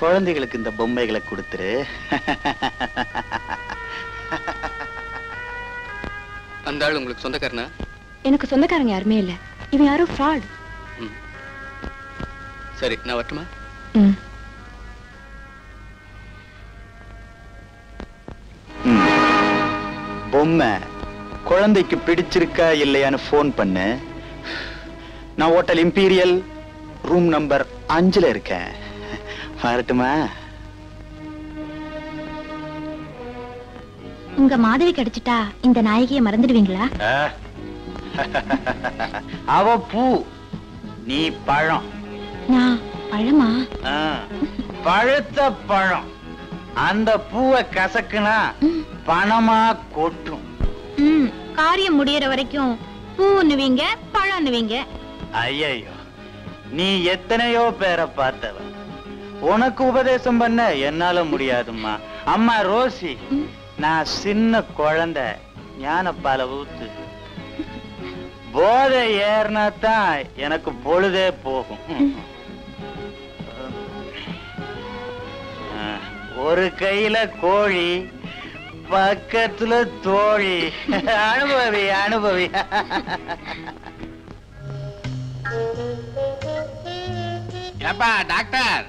குழந்தைகளுக்கு இந்த பொம்மைகளை கொடுத்துரு. அந்த ஆள் உங்களுக்கு சொந்தக்காரனா? எனக்கு சொந்தக்காரங்க யாருமே இல்ல. இவன் யாரோ ஃப்ராட். சரி, நான் வரட்டுமா? பொம்மை குழந்தைக்கு பிடிச்சிருக்கா இல்லையான்னு போன் பண்ணு. நான் ஹோட்டல் இம்பீரியல் ரூம் நம்பர் 5ல இருக்கேன். வரட்டுமா? உங்க மாதவி கிடைச்சிட்டா இந்த நாயகியை மறந்துடுவீங்களா? அவ பூ, நீ பழம். நான் பழமா? பழுத்த பழம். அந்த பூவை கசக்குனா பணமா கொட்டும். காரியம் முடியற வரைக்கும் பூன்னுவீங்க பழம்னுவீங்க. ஐயோ, நீ எத்தனையோ பேரை பார்த்தவ. உனக்கு உபதேசம் பண்ண என்னால முடியாதும்மா. அம்மா ரோசி, நான் சின்ன குழந்தை, ஞானப்பால ஊத்து. போதை ஏறினா தான் எனக்கு பொழுதே போகும். ஒரு கையில கோழி, பக்கத்துல தோழி. அனுபவி அனுபவி. ஏப்பா டாக்டர்,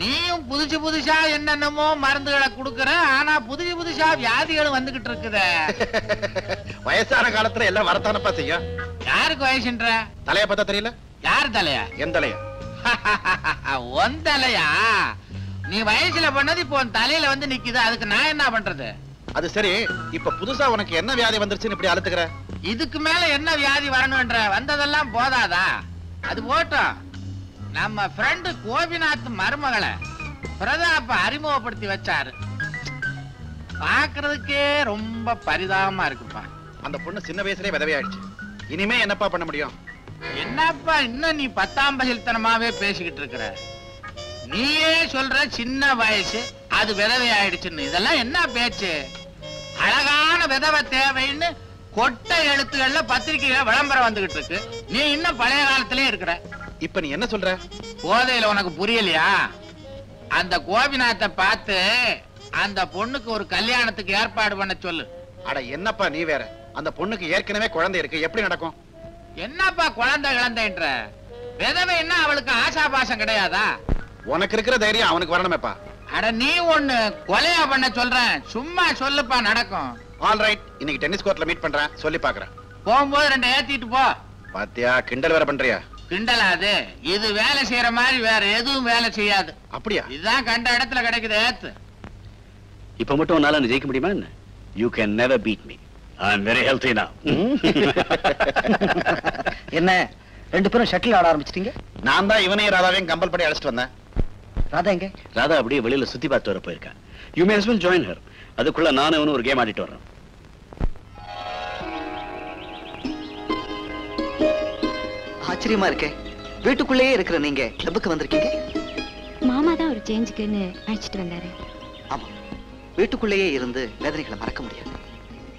நீயும் புதுசு புதுசா என்னென்னமோ மருந்துகளை குடுக்கற, ஆனா புதுசு புதுசா வியாதிகளும் வந்துகிட்டு இருக்குது. வயசான காலத்துல எல்லாம் வரத்தானப்பா செய்யும். யாருக்கு வயசுன்ற? தலைய பார்த்தா தெரியல? யார் தலையா? என் தலையா? உன் தலையா? நீ வயசுல பண்ணது இப்போ உன் தலையில வந்து நிக்குது, அதுக்கு நான் என்ன பண்றது? அது சரி, இப்ப புதுசா உனக்கு என்ன வியாதி வந்துருச்சுன்னு இப்படி அழுத்துக்கிற? இதுக்கு மேல என்ன வியாதி வரணும்ன்ற? வந்ததெல்லாம் போதாதா? அது போட்டோம். நம்ம ஃப்ரெண்டு கோபிநாத் மருமகளை பிரதாப்ப அறிமுகப்படுத்தி வச்சாரு. பாக்குறதுக்கே ரொம்ப பரிதாபமா இருக்குப்பா. அந்த பொண்ணு சின்ன வயசுலயே விதவையாயிடுச்சு. இனிமே என்னப்பா பண்ண முடியும்? என்னப்பா இன்னும் நீ 10ஆம் பகில்தனமாவே பேசிக்கிட்டு இருக்கிற? நீயே சொல்ற சின்ன வயசு, அது விதவை ஆயிடுச்சுன்னு. இதெல்லாம் என்ன பேச்சு? அழகான விதவை தேவைன்னு கொட்டை எழுத்துக்கள்ல பத்திரிகையில விளம்பரம் வந்துகிட்டு இருக்கு. நீ இன்னும் பழைய காலத்திலே இருக்கிற. இப்ப நீ என்ன சொல்ற? போதையில உனக்கு புரியலையா? அந்த கோபிநாத்தை பார்த்து அந்த பொண்ணுக்கு ஒரு கல்யாணத்துக்கு ஏற்பாடு பண்ண சொல்லு. அட என்னப்பா நீ வேற. அந்த பொண்ணுக்கு ஏற்கனவே குழந்தை இருக்கு, எப்படி நடக்கும்? என்னப்பா குழந்தை கிழந்தைன்ற? விதவைன்னா அவளுக்கு ஆசாபாசம் கிடையாதா? உனக்கு இருக்கிற தைரியம் அவனுக்கு வரணுமேப்பா. அட நீ ஒண்ணு கொலையா பண்ண சொல்றேன், சும்மா சொல்லுப்பா நடக்கும். ஆல் ரைட், இன்னைக்கு டென்னிஸ் கோர்ட்ல மீட் பண்றேன், சொல்லி பாக்குறேன். போகும்போது 2 ஏத்திட்டு போ. பாத்தியா, கிண்டல் வேற பண்றியா? கிண்டலாது, இது வேலை செய்யற மாதிரி வேற எதுவும் வேலை செய்யாது. அப்படியா? இதுதான் கண்ட இடத்துல கிடைக்குது, ஏத்து. இப்ப மட்டும் உன்னால ஜெயிக்க முடியுமா என்ன? You can never beat me. I am very healthy now. என்ன ரெண்டு பேரும் ஷட்டில் ஆட ஆரம்பிச்சிட்டீங்க? நான் தான் இவனையும் ராதாவையும் கம்பல் பண்ணி அழைச்சிட்டு வந்தேன். ராதா எங்க? ராதா அப்படியே வெளியில சுத்தி பார்த்து வர போயிருக்கா. You may as well join her. அதுக்குள்ள நானும் இவனும் ஒரு கேம் ஆடிட்டு வர்றேன். ஆச்சரியமா இருக்கே, வீட்டுக்குள்ளேயே இருக்கிற நீங்க கிளப்புக்கு வந்திருக்கீங்க? மாமா தான் ஒரு சேஞ்சுக்குன்னு அழைச்சிட்டு வந்தாரு. ஆமா, வீட்டுக்குள்ளேயே இருந்து வேதனைகளை மறக்க முடியாது.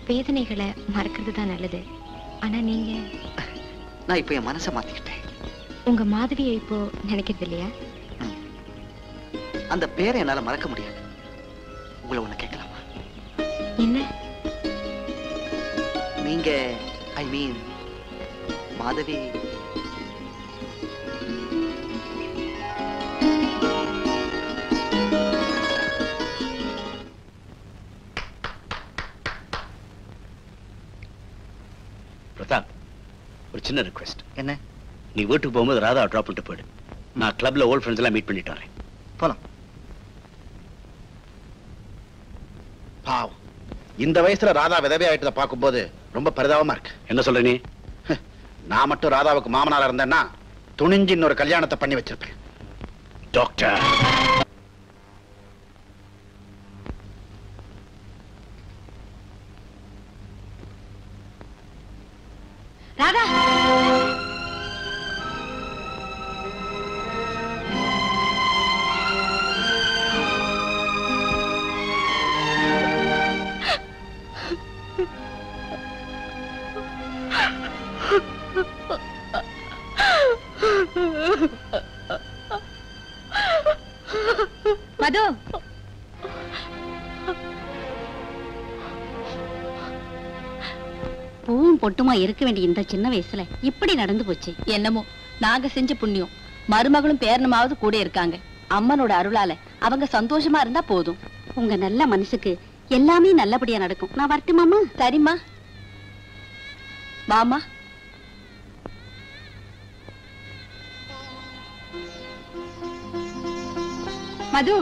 வேதனைகளை மறக்கிறது தான் நல்லது. ஆனா நீங்க... நான் இப்ப என் மனசை மாத்திக்கிட்டேன். உங்க மாதவியை இப்போ நினைக்கிறது இல்லையா? அந்த பேரை என்னால மறக்க முடியாது. உங்களை ஒண்ணு கேட்கலாமா? என்ன? நீங்க ஐ மீன் மாதவி பிரதாப், ஒரு சின்ன ரிக்வெஸ்ட். என்ன? நீ வீட்டுக்கு போகும்போது ராதா டிராப் பண்ணிட்டு போயிடு. நான் கிளப்ல ஓல்ட் ஃப்ரெண்ட்ஸ் எல்லாம் மீட் பண்ணிட்டு வரேன். போலாம். பாவம், இந்த வயசுல ராதா விதவை ஆயிட்டதை பார்க்கும்போது ரொம்ப பரிதாபமா இருக்கு. என்ன சொல்ற நீ? நான் மட்டும் ராதாவுக்கு மாமனாரா இருந்தேன்னா துணிஞ்சு இன்னொரு கல்யாணத்தை பண்ணி வச்சிருப்பேன். டாக்டர், ராதா, பூவும் பொட்டுமா இருக்க வேண்டிய இந்த சின்ன வயசுல இப்படி நடந்து போச்சு. என்னமோ நாங்க செஞ்ச புண்ணியம். மருமகளும் பேரனுமாவது கூட இருக்காங்க. அம்மனோட அருளால அவங்க சந்தோஷமா இருந்தா போதும். உங்க நல்ல மனசுக்கு எல்லாமே நல்லபடியா நடக்கும். நான் வரட்டுமாமா? சரிம்மா. மாமா மது,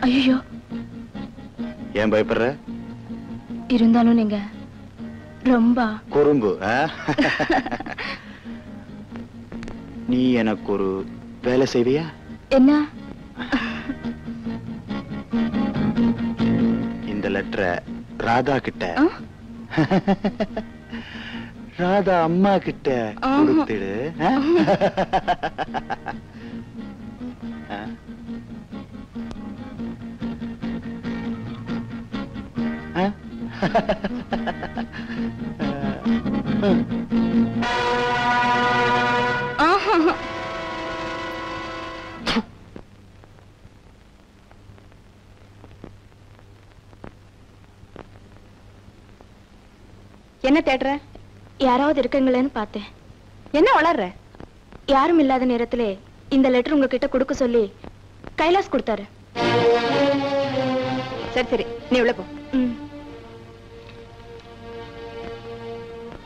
ஐயோ, ஏன் பயப்படுற? இருந்தாலும் நீங்க ரொம்ப குறும்பு. நீ எனக்கு ஒரு வேலை செய்வியா? என்ன? இந்த லெட்டரை ராதா கிட்ட, ராதா அம்மா கிட்ட கொடுத்துடு. என்ன தேடுற? யாராவது இருக்கீங்களேன்னு பார்த்தேன். என்ன வளர்ற? யாரும் இல்லாத நேரத்திலே இந்த லெட்டர் உங்ககிட்ட கொடுக்க சொல்லி கைலாஸ் கொடுத்தாரு. சரி சரி, நீ உள்ள போ.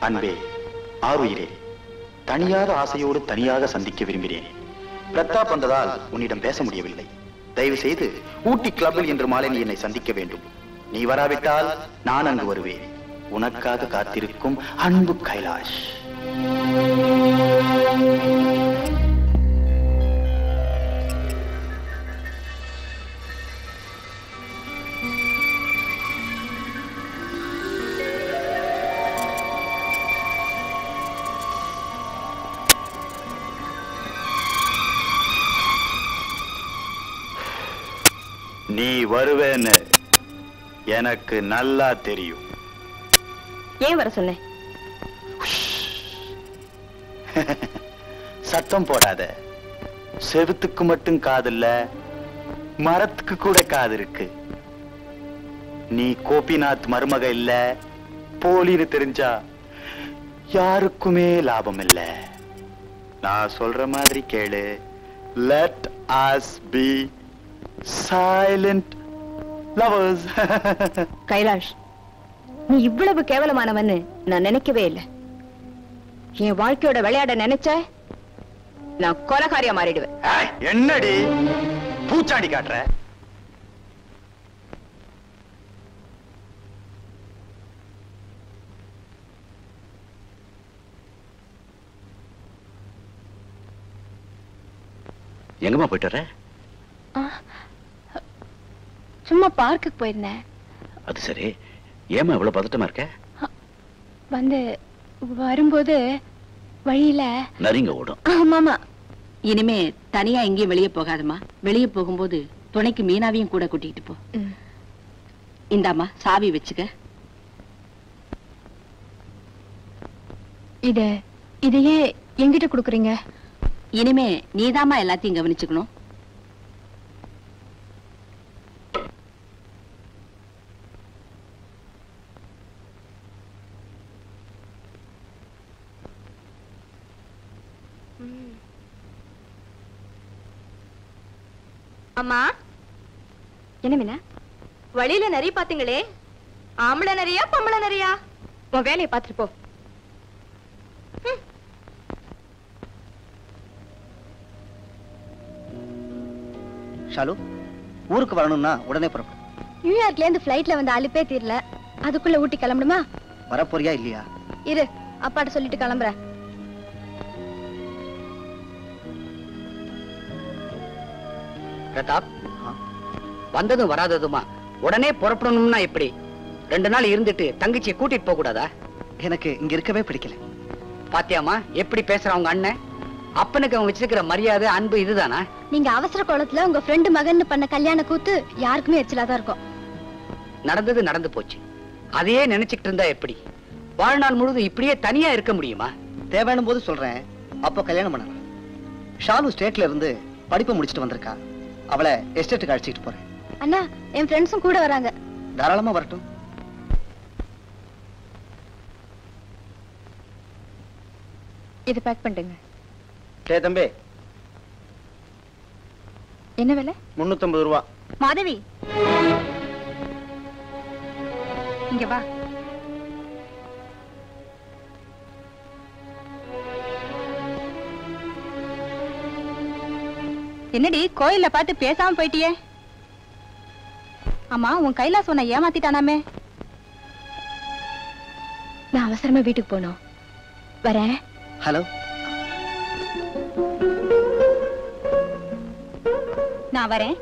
அன்பே, ஆருயிரே, தனியாத ஆசையோடு தனியாக சந்திக்க விரும்பினேன். பிரதாப் வந்ததால் உன்னிடம் பேச முடியவில்லை. தயவு செய்து ஊட்டி கிளப்பில் இன்று மாலை நீ என்னை சந்திக்க வேண்டும். நீ வராவிட்டால் நான் அங்கு வருவேன். உனக்காக காத்திருக்கும் அன்பு கைலாஷ். நீ வருவேன்னு எனக்கு நல்லா தெரியும். ஏன் வர சொன்னேன்? சத்தம் போடாத. செவுத்துக்கு மட்டும் காது இல்ல, மரத்துக்கு கூட காது இருக்கு. நீ கோபிநாத் மருமக இல்ல, போலின்னு தெரிஞ்சா யாருக்குமே லாபம் இல்ல. நான் சொல்ற மாதிரி கேளு. Let us be silent lovers. Kailash, நீ இவ்வளவு கேவலமானவன்னு நான் நினைக்கவே இல்லை. என் வாழ்க்கையோட விளையாட நினைச்ச நான் கொலைகாரியா மாறிடுவேன். என்னடி பூச்சாண்டி காட்டுற? எங்கம்மா போயிட்டு வர? சும்மா பார்க்குக்கு போயிருந்தேன். அது சரி, ஏமா இவ்வளவு பதட்டமா இருக்க? வந்து வரும்போது வழியில நரிங்க ஓடும். ஆமாமா. இனிமே தனியா எங்கேயும் வெளியே போகாதம்மா. வெளியே போகும்போது துணைக்கு மீனாவையும் கூட கூட்டிட்டு போ. இந்தாம்மா சாவி வச்சுக்க. இதையே எங்கிட்ட கொடுக்குறீங்க? இனிமே நீதாம்மா எல்லாத்தையும் கவனிச்சுக்கணும். அம்மா என்ன மீனா வழியில நிறைய பாத்தீங்களே, ஆம்பளை நிறையா பொம்பளை நிறையா? உன் வேலையை பார்த்துட்டு போ. ஷாலு, ஊருக்கு வரணும்னா உடனே புறப்படும். நியூயார்க்ல இருந்து பிளைட்ல வந்து அலுப்பே தீரல, அதுக்குள்ள ஊட்டி கிளம்பணுமா? வரப்போறியா இல்லையா? இரு, அப்பாட்ட சொல்லிட்டு கிளம்புறேன். பிரதாப், வந்ததும் வராததுமா உடனே புறப்படணும்னா எப்படி? 2 நாள் இருந்துட்டு தங்கச்சியை கூட்டிட்டு போக கூடாதா? எனக்கு இங்க இருக்கவே பிடிக்கல. பாத்தியாமா எப்படி பேசுறான் உங்க அண்ணன்? அப்பனுக்கு அவன் வச்சிருக்கிற மரியாதை அன்பு இதுதானா? நீங்க அவசர கோலத்துல உங்க ஃப்ரெண்டு மகன் பண்ண கல்யாண கூத்து யாருக்குமே எரிச்சலாதான் இருக்கும். நடந்தது நடந்து போச்சு, அதையே நினைச்சுக்கிட்டு இருந்தா எப்படி? வாழ்நாள் முழுதும் இப்படியே தனியா இருக்க முடியுமா? தேவையான போது சொல்றேன், அப்போ கல்யாணம் பண்ணலாம். ஷாலு ஸ்டேட்ல இருந்து படிப்பு முடிச்சிட்டு வந்திருக்கா, அவளை எஸ்டேட்டுக்கு அழைச்சிட்டு போறேன். அண்ணா, என் ஃப்ரெண்ட்ஸும் கூட வராங்க. தாராளமா வரட்டும். இது பேக் பண்ணுங்க. டே தம்பி, என்ன விலை? 350 ரூபா. மாதவி, இங்க வா. என்னடி கோயில்ல பார்த்து பேசாம போயிட்டியே? ஆமா, உன் கைலாஸ் உன்னை ஏமாத்திட்டானாமே? நான் அவசரமா வீட்டுக்கு போனோம், வரேன். ஹலோ, நான் வரேன்.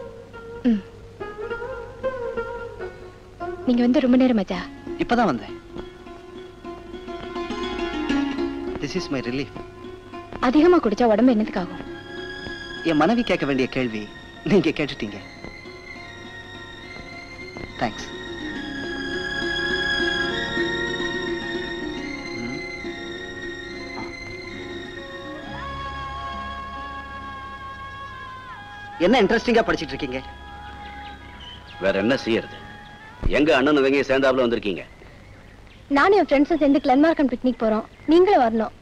நீங்க வந்து ரொம்ப நேரம் ஆச்சா? இப்பதான் வந்தேன். This is my relief. அதிகமா குடிச்சா உடம்பு என்னத்துக்கு ஆகும்? என் மனைவி கேட்க வேண்டிய கேள்வி நீங்க கேட்டுட்டீங்க. தேங்க்ஸ். என்ன இன்ட்ரெஸ்டிங்கா படிச்சிட்டு இருக்கீங்க? வேற என்ன செய்யறது? எங்க அண்ணன் தங்கி சேர்ந்தாப்புல வந்திருக்கீங்க. நானும் என் ஃப்ரெண்ட்ஸும் சேர்ந்து கிளன்மார்க்கன் பிக்னிக் போறோம், நீங்களும் வரணும்.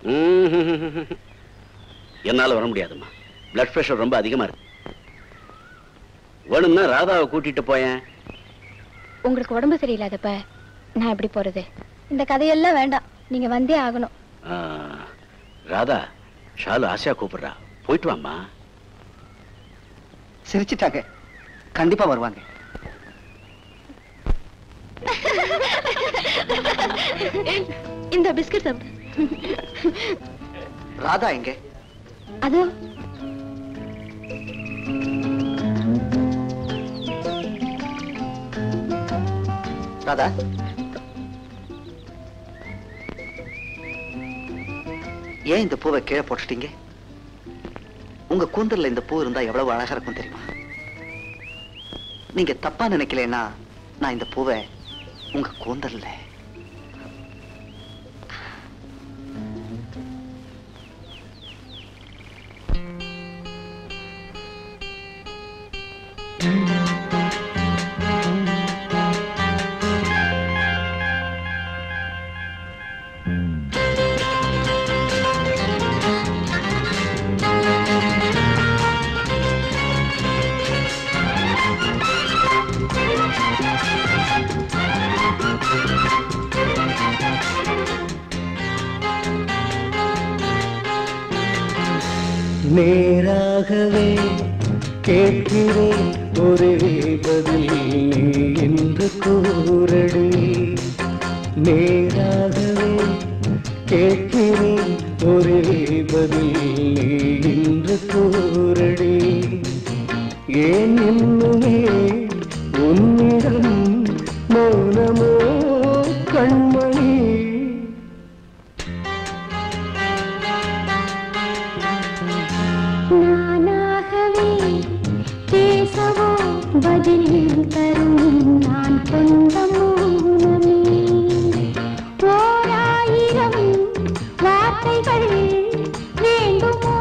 என்னால வர முடியாதுமா, பிளட் பிரஷர் ரொம்ப அதிகமா இருக்கு. வேணும்னா ராதாவை கூட்டிட்டு போயேன். உங்களுக்கு உடம்பு சரியில்லாதப்ப நான் எப்படி போறது? இந்த கதையெல்லாம் வேண்டாம், நீங்க வந்தே ஆகணும். ராதா, ஷாலு ஆசையா கூப்பிடுறா, போயிட்டு வாமா. சிரிச்சிட்டாங்க, கண்டிப்பா வருவாங்க. இந்த பிஸ்கட் சாப்பிடு. ராதா எங்க? அது ராதா, ஏன் இந்த பூவை கீழே போட்டுட்டீங்க? உங்க கூந்தல்ல இந்த பூ இருந்தா எவ்வளவு அழகா இருக்கும் தெரியுமா? நீங்க தப்பா நினைக்கலன்னா நான் இந்த பூவை உங்க கூந்தல்ல நேராகவே கேட்கிறேன் ஒரே பதில் நீ என்று கூறடி. நேராகவே கேட்கிறேன் ஒரே பதில் நீ என்று கூறடி. ஏன் இன்னுமே உன்னிடம் மௌனமோ கண்மணி? நானாகவே பேசவோ பதில் தரும் நான் கொண்ட மௌனமே. 1000 வார்த்தைகள் வேண்டுமோ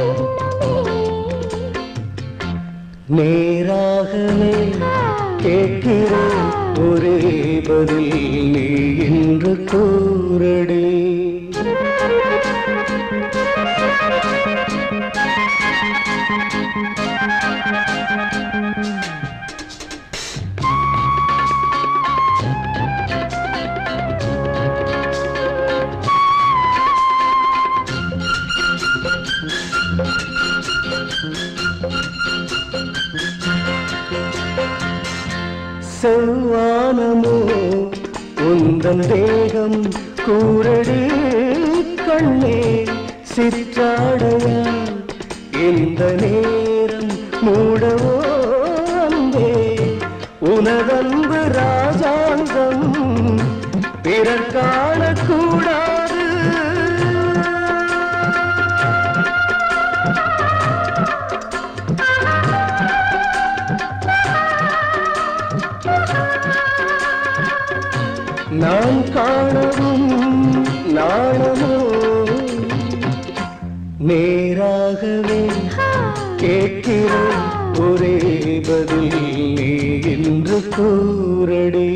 இன்னுமே? நேராகவே கேட்கிறேன் ஒரே பதில் நீ என்று கூறடி. செவ்வானமோ உந்தன் தேகம் கூரடி கண்ணே சிற்றாடையா இந்த நேரம் மூடவோ அன்பே உனதன்பு ராஜாங்கம் பிறர் காணக்கூடாது. நான் காணவும் நாணமோ நேராகவே கேட்கிறேன் ஒரே பதில் நீ என்று கூறடே.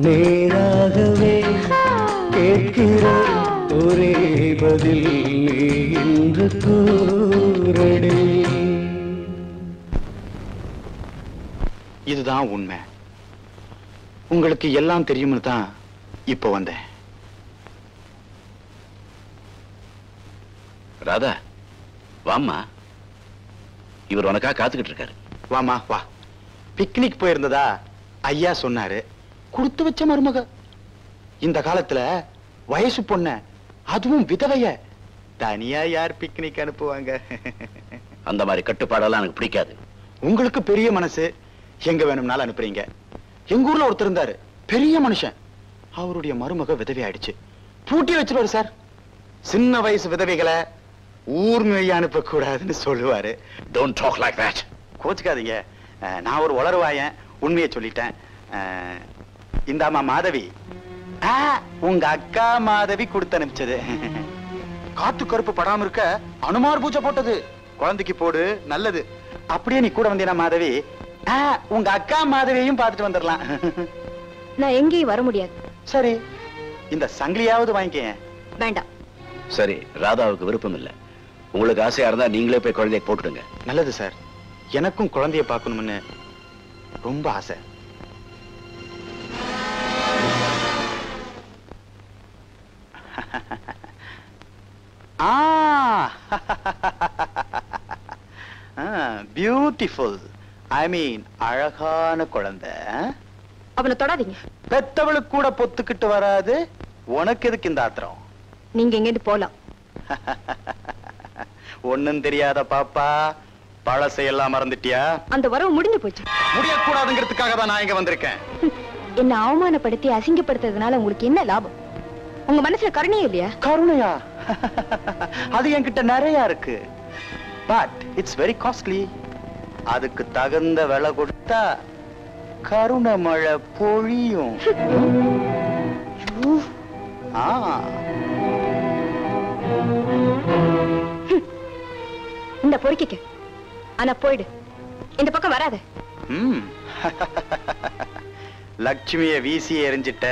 நேராகவே கேட்கிறேன் ஒரே பதில் நீ என்று கூறடே. இதுதான் உண்மை. உங்களுக்கு எல்லாம் தெரியும்னு தான் இப்ப வந்தேன். ராதா வாம்மா, இவர் உனக்கா காத்துக்கிட்டு இருக்காரு. வாமா வா. பிக்னிக் போயிருந்ததா ஐயா சொன்னாரு. கொடுத்து வச்ச மருமக. இந்த காலத்துல வயசு பொண்ண, அதுவும் விதவைய தனியா யார் பிக்னிக் அனுப்புவாங்க? அந்த மாதிரி கட்டுப்பாடெல்லாம் எனக்கு பிடிக்காது. உங்களுக்கு பெரிய மனசு, எங்க வேணும்னாலும் அனுப்புறீங்க. எங்க ஊர்ல ஒருத்தர் இருந்தாரு, பெரிய மனுஷன். அவருடைய மருமக விதவை ஆயிடுச்சு. பூட்டி வச்சிருவாரு சார். சின்ன வயசு விதவைகளை ஊர் மேய அனுப்ப கூடாதுன்னு சொல்லுவாரு. Don't talk like that. கோச்சுக்காதீங்க, நான் ஒரு உளறுவாயன், உண்மையை சொல்லிட்டேன். இந்தாமா மாதவி, உங்க அக்கா மாதவி கொடுத்து அனுப்பிச்சது. காத்து கருப்பு படாம இருக்க அனுமார் பூஜை போட்டது. குழந்தைக்கு போடு, நல்லது. அப்படியே நீ கூட வந்தீனா மாதவி, உங்க அக்கா மாதவியையும் பார்த்துட்டு வந்துடலாம். நான் எங்கேயும் வர முடியாது. சரி, இந்த சங்கிலியாவது வாங்கிக்க. வேண்டாம். சரி, ராதாவுக்கு விருப்பம் இல்ல. உங்களுக்கு ஆசையா இருந்தா நீங்களே போய் குழந்தைய போட்டுடுங்க. நல்லது சார், எனக்கும் குழந்தைய பார்க்கணும்னு ரொம்ப ஆசை. பியூட்டிஃபுல், ஐ மீன் அழகான குழந்தை. அவனை தொடாதீங்க. பெத்தவளுக்கு கூட பொத்துக்கிட்டு வராது, உனக்கு எதுக்கு இந்த ஆத்திரம்? நீங்க எங்கேருந்து போலாம். ஒண்ணும் தெரியாத பாப்பா, பழசையெல்லாம் மறந்துட்டியா? அந்த வரவு முடிஞ்சு போச்சு. முடியக்கூடாதுங்கிறதுக்காக தான் நான் இங்க வந்திருக்கேன். என்ன அவமானப்படுத்தி அசிங்கப்படுத்துறதுனால உங்களுக்கு என்ன லாபம்? உங்க மனசுல கருணையே இல்லையா? கருணையா? அது என்கிட்ட நிறைய இருக்கு. But it's very costly. அதுக்கு தகுந்த விலை கொடுத்தா கருணை மழை பொழியும். இந்த பொறுக்கிக்க. ஆனா போயிடு, இந்த பக்கம் வராத. லட்சுமிய வீசி எறிஞ்சிட்ட.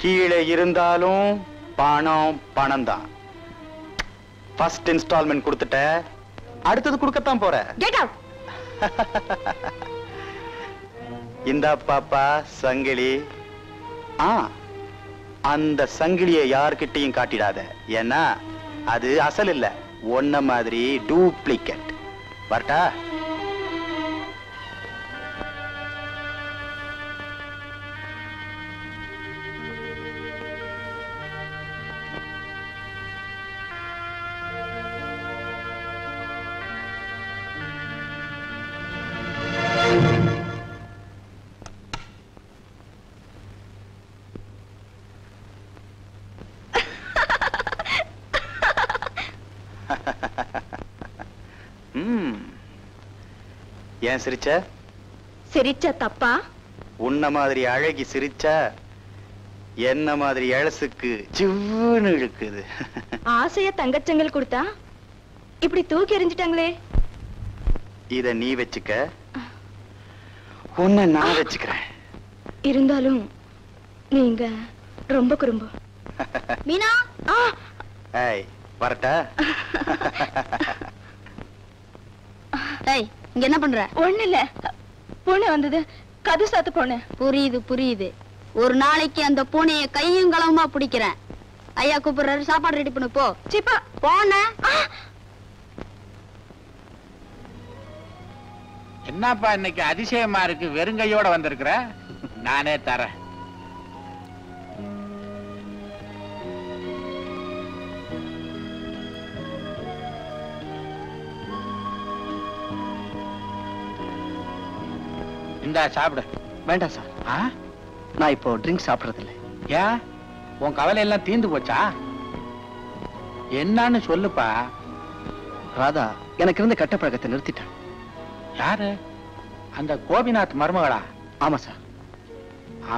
கீழே இருந்தாலும் பணம் பணம் தான். ஃபர்ஸ்ட் இன்ஸ்டால்மெண்ட் கொடுத்துட்ட, அடுத்தது கொடுக்கத்தான் போற. Get out. இந்த பாப்பா சங்கிலி. அந்த சங்கிலியை யார்கிட்டையும் காட்டிடாத. ஏன்னா அது அசல் இல்ல, ஒன்ன மாதிரி டூப்ளிகேட். வரட்டா? ஏன் சிரிச்ச? சிரிச்ச தப்பா? உன்ன மாதிரி அழகி சிரிச்சா என்ன மாதிரி எழசுக்கு ஜிவ்வுன்னு இழுக்குது. ஆசைய தங்கச்சங்கள் கொடுத்தா இப்படி தூக்கி எறிஞ்சிட்டாங்களே. இத நீ வச்சுக்க, உன்னை நான் வச்சுக்கிறேன். இருந்தாலும் நீங்க ரொம்ப குறும்பு. மீனா, ஏய் வரட்டா? ஏய் இங்க என்ன பண்ற? ஒண்ணு இல்ல, பூனை வந்தது, கது சாத்து பூனை. புரியுது புரியுது. ஒரு நாளைக்கு அந்த பூனைய கையும் களவுமா பிடிக்கிறேன். ஐயா கூப்பிடுறாரு, சாப்பாடு ரெடி பண்ணு போ. சிப்பா போன. என்னப்பா இன்னைக்கு அதிசயமா இருக்கு, வெறுங்கையோட வந்திருக்கிற? நானே தரேன். இந்தா சாப்பிடு. வேண்டாம் சார், நான் இப்போ ட்ரிங்க் சாப்பிடுறது இல்லை. ஏன், உன் கவலை எல்லாம் தீந்து போச்சா? என்னன்னு சொல்லுப்பா. ராதா எனக்கு இருந்த கட்ட பழக்கத்தை நிறுத்திட்டான். யாரு? அந்த கோபிநாத் மருமகளா? ஆமா சார்.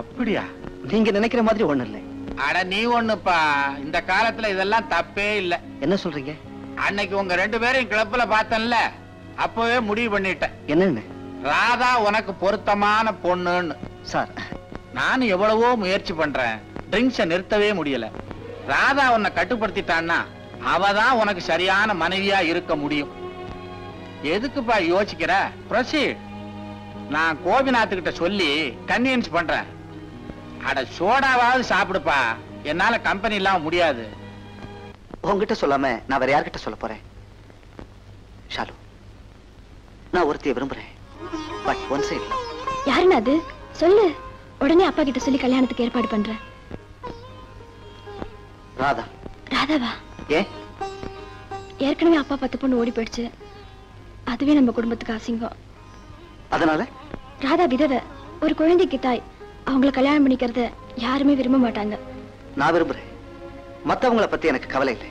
அப்படியா? நீங்க நினைக்கிற மாதிரி ஒண்ணு இல்லை. அட நீ ஒண்ணுப்பா, இந்த காலத்துல இதெல்லாம் தப்பே இல்ல. என்ன சொல்றீங்க? அன்னைக்கு உங்க 2 பேரையும் கிளப்ல பார்த்தேன்ல, அப்பவே முடிவு பண்ணிட்டேன். என்னன்னு? ராதா உனக்கு பொருத்தமான பொண்ணுன்னு. சார் நானும் எவ்வளவோ முயற்சி பண்றேன், ட்ரிங்க்ஸ நிறுத்தவே முடியல. ராதா உன்னை கட்டுப்படுத்திட்டான்னா அவதான் உனக்கு சரியான மனைவியா இருக்க முடியும். எதுக்குப்பா யோசிக்கிற? ப்ரொசீட். நான் கோபிநாத்துக்கிட்ட சொல்லி கன்வின்ஸ் பண்றேன். அட சோடாவாவது சாப்பிடுப்பா, என்னால கம்பெனி இல்லாம முடியாது. உங்ககிட்ட சொல்லாம நான் வேற யார்கிட்ட சொல்ல போறேன்? ஷாலு, நான் ஒருத்தைய விரும்புறேன். But one side. யாருன்னு அது சொல்லு. உடனே அப்பா கிட்ட சொல்லி கல்யாணத்துக்கு ஏற்பாடு பண்றேன். ராதா. ராதாவா? ஏன்? ஏற்கனவே அப்பா 10 பொண்ணு ஓடி போயிடுச்சு. அதுவே நம்ம குடும்பத்துக்கு அசிங்கம். அதனால ராதா விதவை, ஒரு குழந்தைக்கு தாய். அவங்கள கல்யாணம் பண்ணிக்கிறத யாருமே விரும்ப மாட்டாங்க. நான் விரும்புறேன். மத்தவங்கள பத்தி எனக்கு கவலை இல்லை.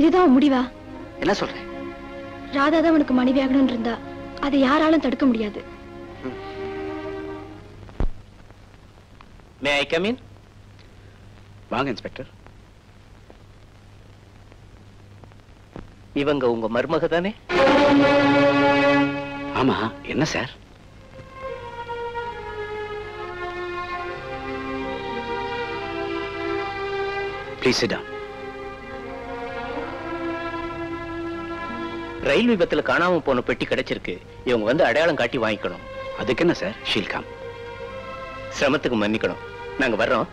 இதுதான் முடிவா? என்ன சொல்றேன்? ராதா தான் உனக்கு மனைவியாகணும்னு இருந்தா அதை யாராலும் தடுக்க முடியாது. May I come in? வாங்க இன்ஸ்பெக்டர். இவங்க உங்க மருமக தானே? ஆமா, என்ன சார்? Please sit down. ரயில் விபத்துல காணாம போன பெட்டி கிடைச்சிருக்கு. இவங்க வந்து அடையாளம் காட்டி வாங்கிக்கணும். அதுக்கு என்ன சார்? ஷீல்காம். சிரமத்துக்கு மன்னிக்கணும். நாங்க வர்றோம்.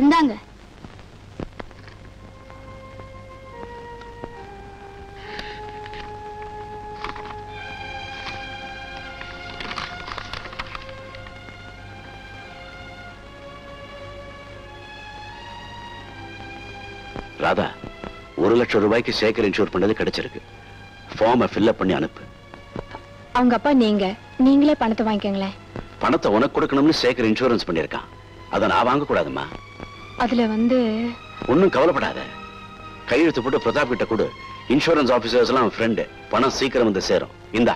இந்தாங்க. ராதா, 1 லட்சம் ரூபாய்க்கு சேகர் இன்சூர் பண்ணது கிடைச்சிருக்கு. ஃபார்மை ஃபில்அப் பண்ணி அனுப்பு. அவங்க அப்பா நீங்களே பணத்தை வாங்கிக்கங்களேன். பணத்தை உனக்கு கொடுக்கணும்னு சேகர் இன்சூரன்ஸ் பண்ணிருக்கான். அதை நான் வாங்க கூடாதுமா? அதுல ஒன்னும் கவலைப்படாத. கையெழுத்து போட்டு பிரதாப் கிட்ட கொடு. இன்சூரன்ஸ் ஆபீசர்ஸ் எல்லாம் ஃப்ரெண்டு. பணம் சீக்கிரம் வந்து சேரும். இந்தா.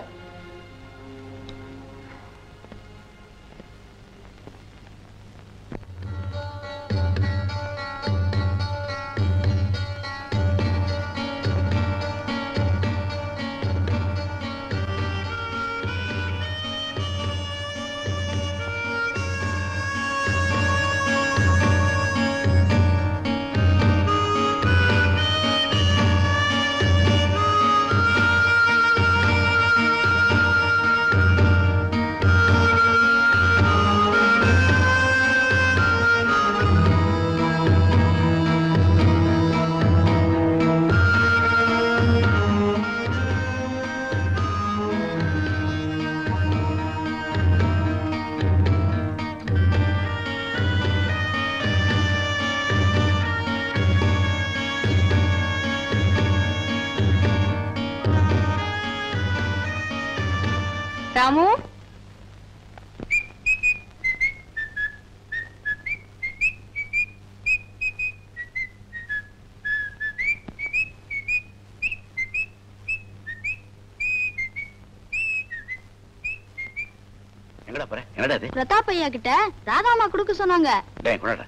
எங்கடா போற? என்னடா இது? பிரதாப் ஐயா கிட்ட ராதாமா கொடுக்க சொன்னாங்க. டேய் கொண்டாடா.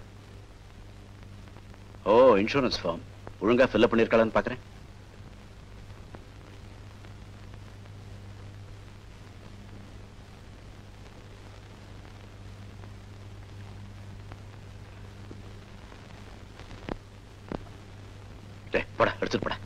ஓ, இன்சூரன்ஸ் ஃபார்ம் ஒழுங்கா ஃபில் அப் பண்ணிருக்கலாம்னு பாக்குறேன். டேய் போடா, எடுத்துட்டு போடா.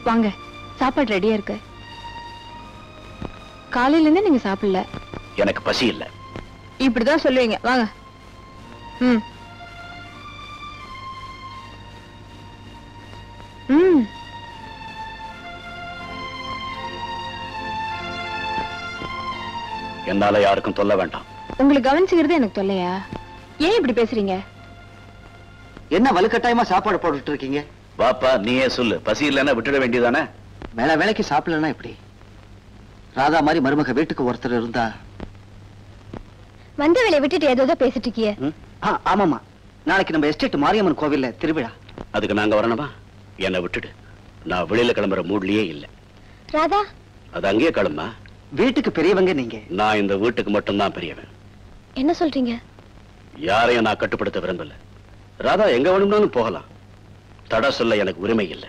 வாங்க, சாப்பாடு ரெடியா இருக்கு. காலையில இருந்து நீங்க சாப்பிடல. எனக்கு பசி இல்ல. இப்படிதான் சொல்லுவீங்க. வாங்க. ம் ம் என்னால யாருக்கும் தொல்ல வேண்டாம். உங்களுக்கு கவனிச்சுக்கிறது எனக்கு தொல்லையா? ஏன் இப்படி பேசுறீங்க? என்ன வலுக்கட்டாயமா சாப்பாடு போட்டுட்டு இருக்கீங்க? வாப்பா, நீயே சொல்லு. பசி இல்லைன்னா விட்டுட வேண்டியதானே? வேலை வேலைக்கு சாப்பிடலன்னா எப்படி? ராதா மாதிரி மருமக வீட்டுக்கு ஒருத்தர் இருந்தா. வந்த வேலையை விட்டுட்டு ஏதோ பேசிட்டு இருக்கிய. ஆமாமா, நாளைக்கு நம்ம எஸ்டேட் மாரியம்மன் கோவில்ல திருவிழா. அதுக்கு நாங்க வரணுமா? என்னை விட்டுடு. நான் வெளியில கிளம்புற மூட்லயே இல்ல. ராதா அது அங்கேயே கிளம்பா. வீட்டுக்கு பெரியவங்க நீங்க. நான் இந்த வீட்டுக்கு மட்டும்தான் பெரியவன். என்ன சொல்றீங்க? யாரையும் நான் கட்டுப்படுத்த விரும்பல. ராதா எங்க வேணும்னாலும் போகலாம். தடை சொல்ல எனக்கு உரிமை இல்லை.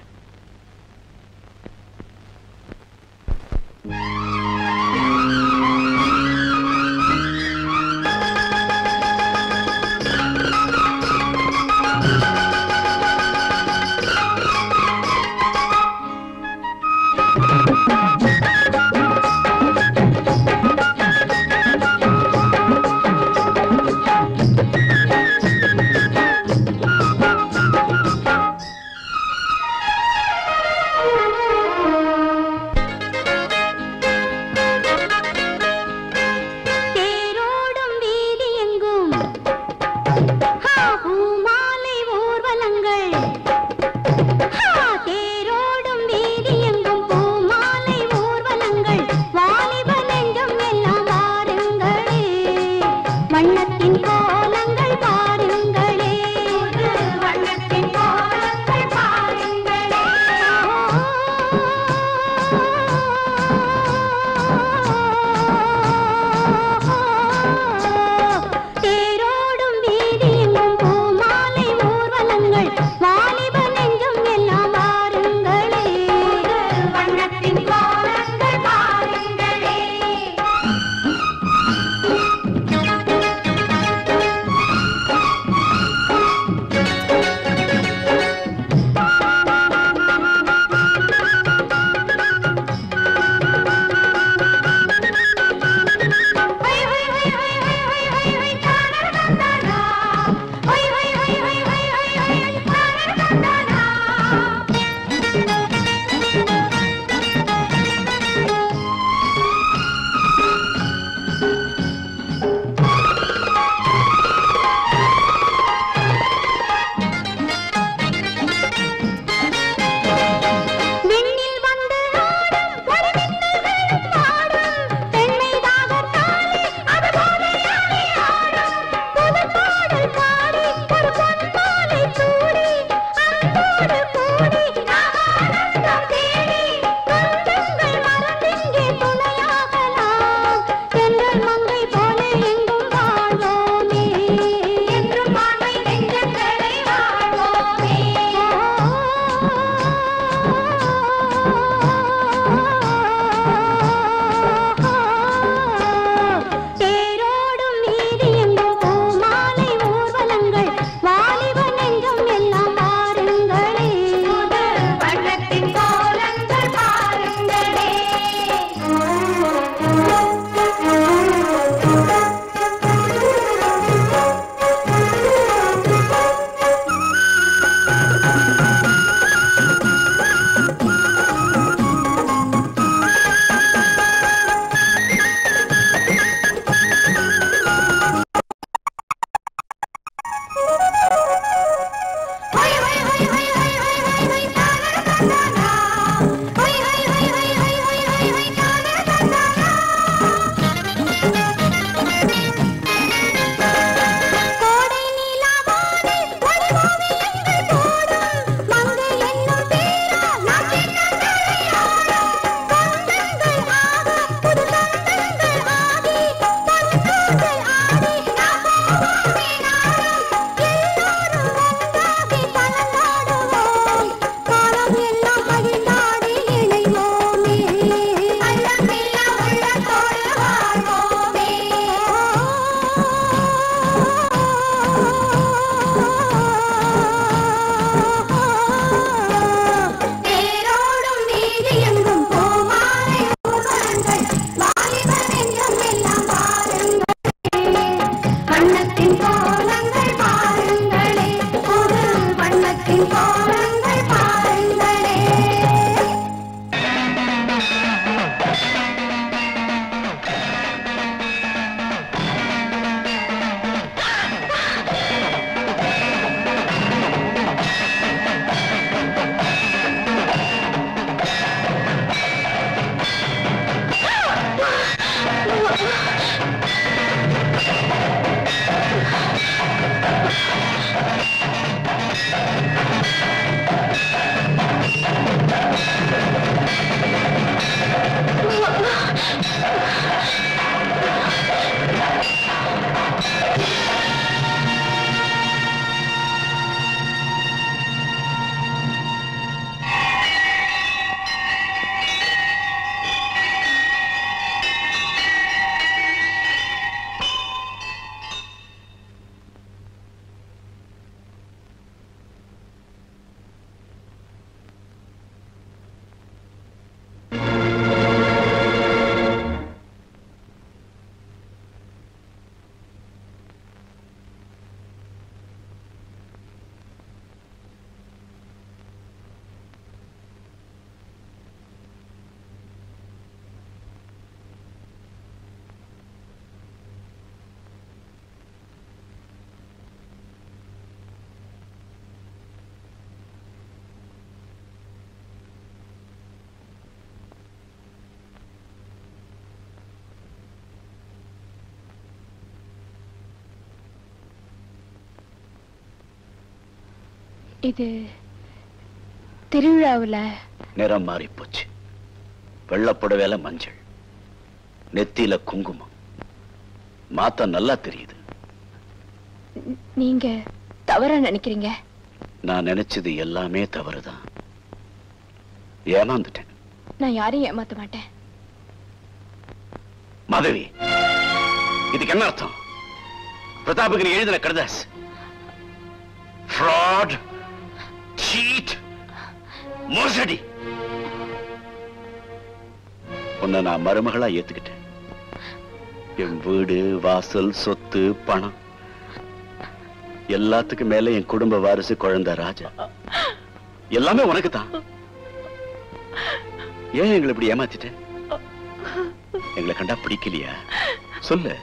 இது திருவிழாவுல நிறம் மாறி போச்சு. வெள்ளப்புடவேல மஞ்சள், நெத்தியில குங்குமம். மாத்தா நல்லா தெரியுது. நீங்க தவறா நினைக்கிறீங்க. நான் நினைச்சது எல்லாமே தவறுதான். ஏமாந்துட்டேன். நான் யாரையும் ஏமாத்த மாட்டேன். மாதவி, இதுக்கு என்ன அர்த்தம்? பிரதாபுக்கு நீ எழுதின கடிதாஸ் fraud, cheat, மோசடி. உன்னை நான் மருமகளா ஏத்துக்கிட்டேன். என் வீடு, வாசல், சொத்து, பணம் எல்லாத்துக்கும் மேல என் குடும்ப வாரிசு குழந்தை ராஜா. எல்லாமே உனக்கு தான். ஏன் எங்களை இப்படி ஏமாத்திட்டேன்? எங்களை கண்டா பிடிக்கலையா? சொல்லு.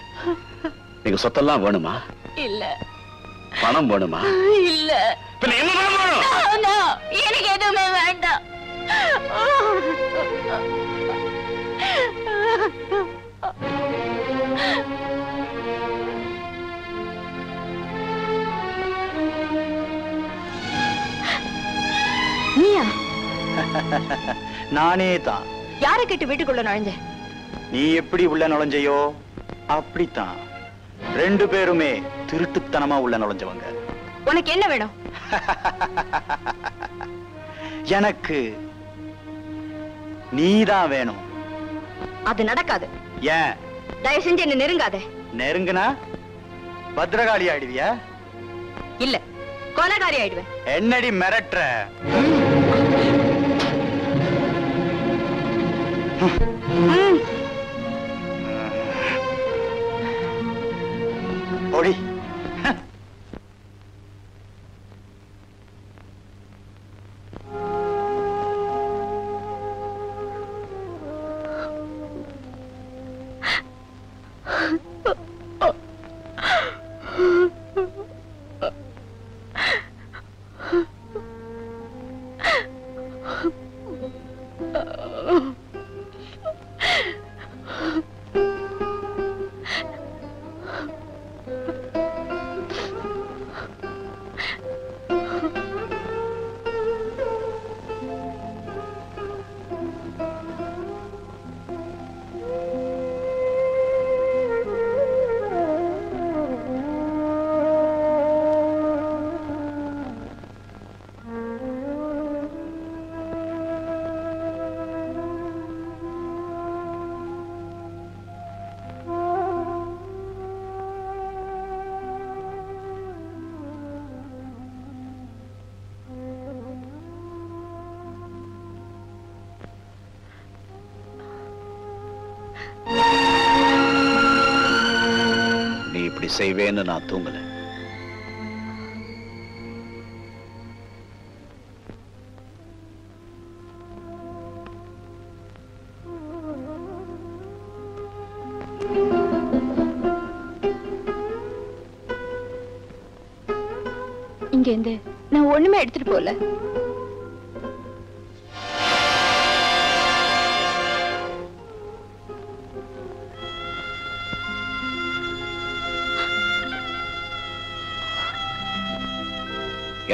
நீங்க சொத்தெல்லாம் வேணுமா? இல்ல. பணம் வேணுமா? இல்ல. பின்ன என்னதான் வேணும்? எனக்கு எதுவுமே வேண்டாம். நீயா? நானே தான். யாரை கேட்டு வீட்டுக்குள்ள நுழைஞ்ச? நீ எப்படி உள்ள நுழைஞ்சையோ அப்படித்தான். ரெண்டு பேருமே திருட்டுத்தனமா உள்ள நுழைஞ்சவங்க. உனக்கு என்ன வேணும்? எனக்கு நீதான் வேணும். அது நடக்காது. ஏன்? தயவு செஞ்சு என்ன நெருங்காத. நெருங்குனா பத்ரகாளி ஆயிடுவியா? இல்ல, கொலைகாரி ஆயிடுவேன். என்னடி மிரட்டுற? ஓடி. செய்வேன்னு நான் தூங்கல. இங்க இருந்து நான் ஒண்ணுமே எடுத்துட்டு போல.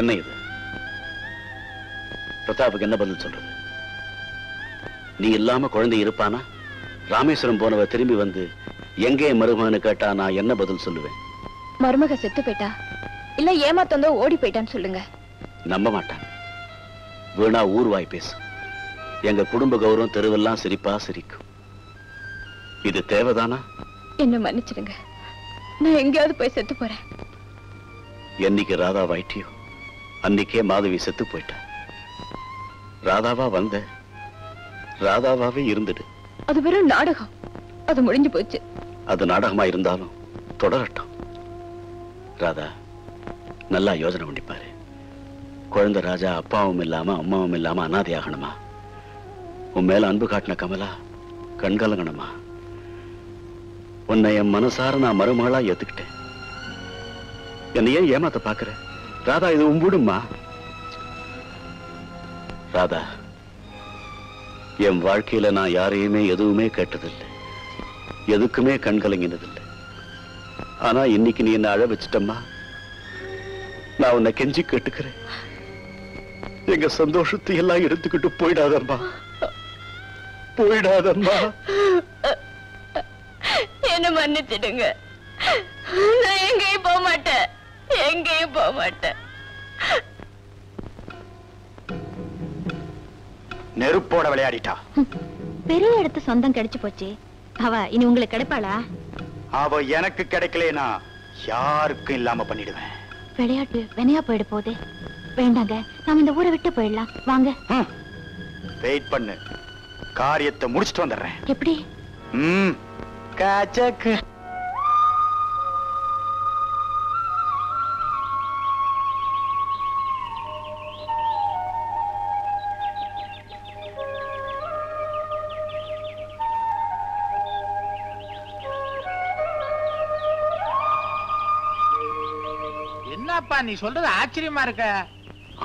என்ன இது? பிரதாப்புக்கு என்ன பதில் சொல்றது? நீ இல்லாம குழந்தை இருப்பானா? ராமேஸ்வரம் போனவ திரும்பி வந்து எங்கே மருமகன்னு கேட்டா நான் என்ன பதில் சொல்லுவேன்? மருமக செத்து போயிட்டா இல்ல ஏமாத்தந்தோ ஓடி போயிட்டான்னு சொல்லுங்க. நம்ப மாட்டான். வீணா ஊர்வாய் பேசு. எங்க குடும்ப கௌரவம் தெருவெல்லாம் சிரிப்பா சிரிக்கும். இது தேவைதானா? என்ன மன்னிச்சிடுங்க. நான் எங்கேயாவது போய் செத்து போறேன். என்னைக்கு ராதா வாயிட்டியோ அன்னைக்கே மாதவி செத்து போயிட்டா. ராதாவா வந்த, ராதாவாவே இருந்துடு. அது வெறும் நாடகம். அது முடிஞ்சு போச்சு. அது நாடகமா இருந்தாலும் தொடரட்டும். ராதா, நல்லா யோசனை பண்ணிப்பாரு. குழந்தை ராஜா அப்பாவும் இல்லாம அம்மாவும் இல்லாம அனாதையாகணுமா? உன் மேல அன்பு காட்டின கமலா கண்கலங்கணுமா? உன்னை என் மனசார நான் மருமகளா ஏத்துக்கிட்டேன். என்னை ஏன் ஏமாத்த பாக்குற? ராதா, இது உம்புடுமா? ராதா, என் வாழ்க்கையில நான் யாரையுமே எதுவுமே கேட்டதில்லை, எதுக்குமே கண்கலங்கினதில்லை. ஆனா இன்னைக்கு நீ என்ன அழ வச்சிட்டம்மா. நான் உன்னை கெஞ்சி கேட்டுக்கிறேன். எங்க சந்தோஷத்தை எல்லாம் எடுத்துக்கிட்டு போயிடாதம்மா, போயிடாதம்மா. என்ன மன்னிச்சிடுங்க. நான் எங்கேயும் போக மாட்டேன், எங்கேயும் போக மாட்டேன். நெருப்போட விளையாடிட்டா. பெரிய இடத்து சொந்தம் கிடைச்சு போச்சு. அவ இனி உங்களுக்கு கிடைப்பாளா? அவ எனக்கு கிடைக்கலனா யாருக்கும் இல்லாம பண்ணிடுவேன். விளையாட்டு வினையா போயிட போகுது. வேண்டாங்க, நாம இந்த ஊரை விட்டு போயிடலாம். வாங்க. வெயிட் பண்ணு, காரியத்தை முடிச்சிட்டு வந்துடுறேன். எப்படி? காச்சக்கு. என்னப்பா நீ சொல்றது ஆச்சரியமா இருக்க.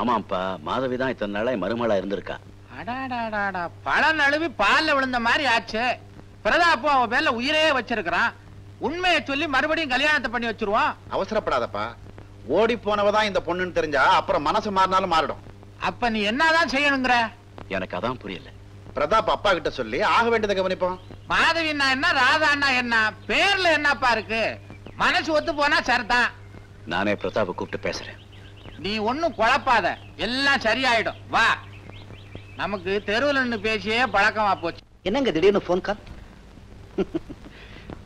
ஆமாப்பா, மாதவி தான் இத்தனை நாளா மருமகளா இருந்திருக்கா. அடாடாடாடா, பழம் நழுவி பால்ல விழுந்த மாதிரி ஆச்சு. பிரதாப்பு அவன் பேர்ல உயிரே வச்சிருக்கிறான். உண்மையை சொல்லி மறுபடியும் கல்யாணத்தை பண்ணி வச்சிருவான். அவசரப்படாதப்பா. ஓடி போனவதான் இந்த பொண்ணுன்னு தெரிஞ்சா அப்புறம் மனசு மாறினாலும் மாறிடும். அப்ப நீ என்னதான் செய்யணுங்கிற? எனக்கு அதான் புரியல. பிரதாப் அப்பா கிட்ட சொல்லி ஆக வேண்டியதை கவனிப்போம். மாதவின்னா என்ன, ராதான்னா என்ன, பேர்ல என்னப்பா இருக்கு? மனசு ஒத்து போனா சரிதான். நானே பிரதாப்பை கூப்பிட்டு பேசுறேன். நீ ஒண்ணும் குழப்பாத, எல்லாம் சரியாயிடும். வா, நமக்கு தெருவில் நின்று பேசியே பழக்கமா போச்சு. என்னங்க திடீர்னு போன் கால்?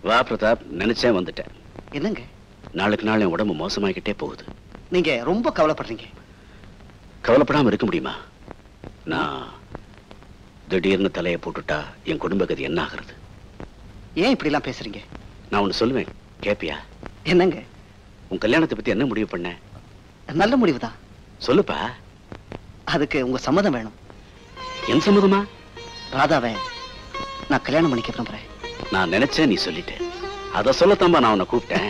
வா பிரதாப், நினைச்சேன் வந்துட்டேன். என்னங்க? நாளுக்கு நாள் என் உடம்பு மோசமாகிக்கிட்டே போகுது. நீங்க ரொம்ப கவலைப்படுறீங்க. கவலைப்படாம இருக்க முடியுமா? நான் திடீர்னு தலையை போட்டுட்டா என் குடும்ப கதி என்ன ஆகுறது? ஏன் இப்படி எல்லாம் பேசுறீங்க? நான் ஒண்ணு சொல்லுவேன், கேப்பியா? என்னங்க? உன் கல்யாணத்தை பத்தி என்ன முடிவு பண்ண? நல்ல முடிவுதான். சொல்லுப்பா. அதுக்கு உங்க சம்மதம் வேணும். என் சம்மதமா? ராதாவை நான் கல்யாணம் பண்ணிக்க விரும்புறேன். நான் நினைச்சேன், நீ சொல்லிட்ட. அத சொல்லத்தாம்பா நான் உன்னை கூப்பிட்டேன்.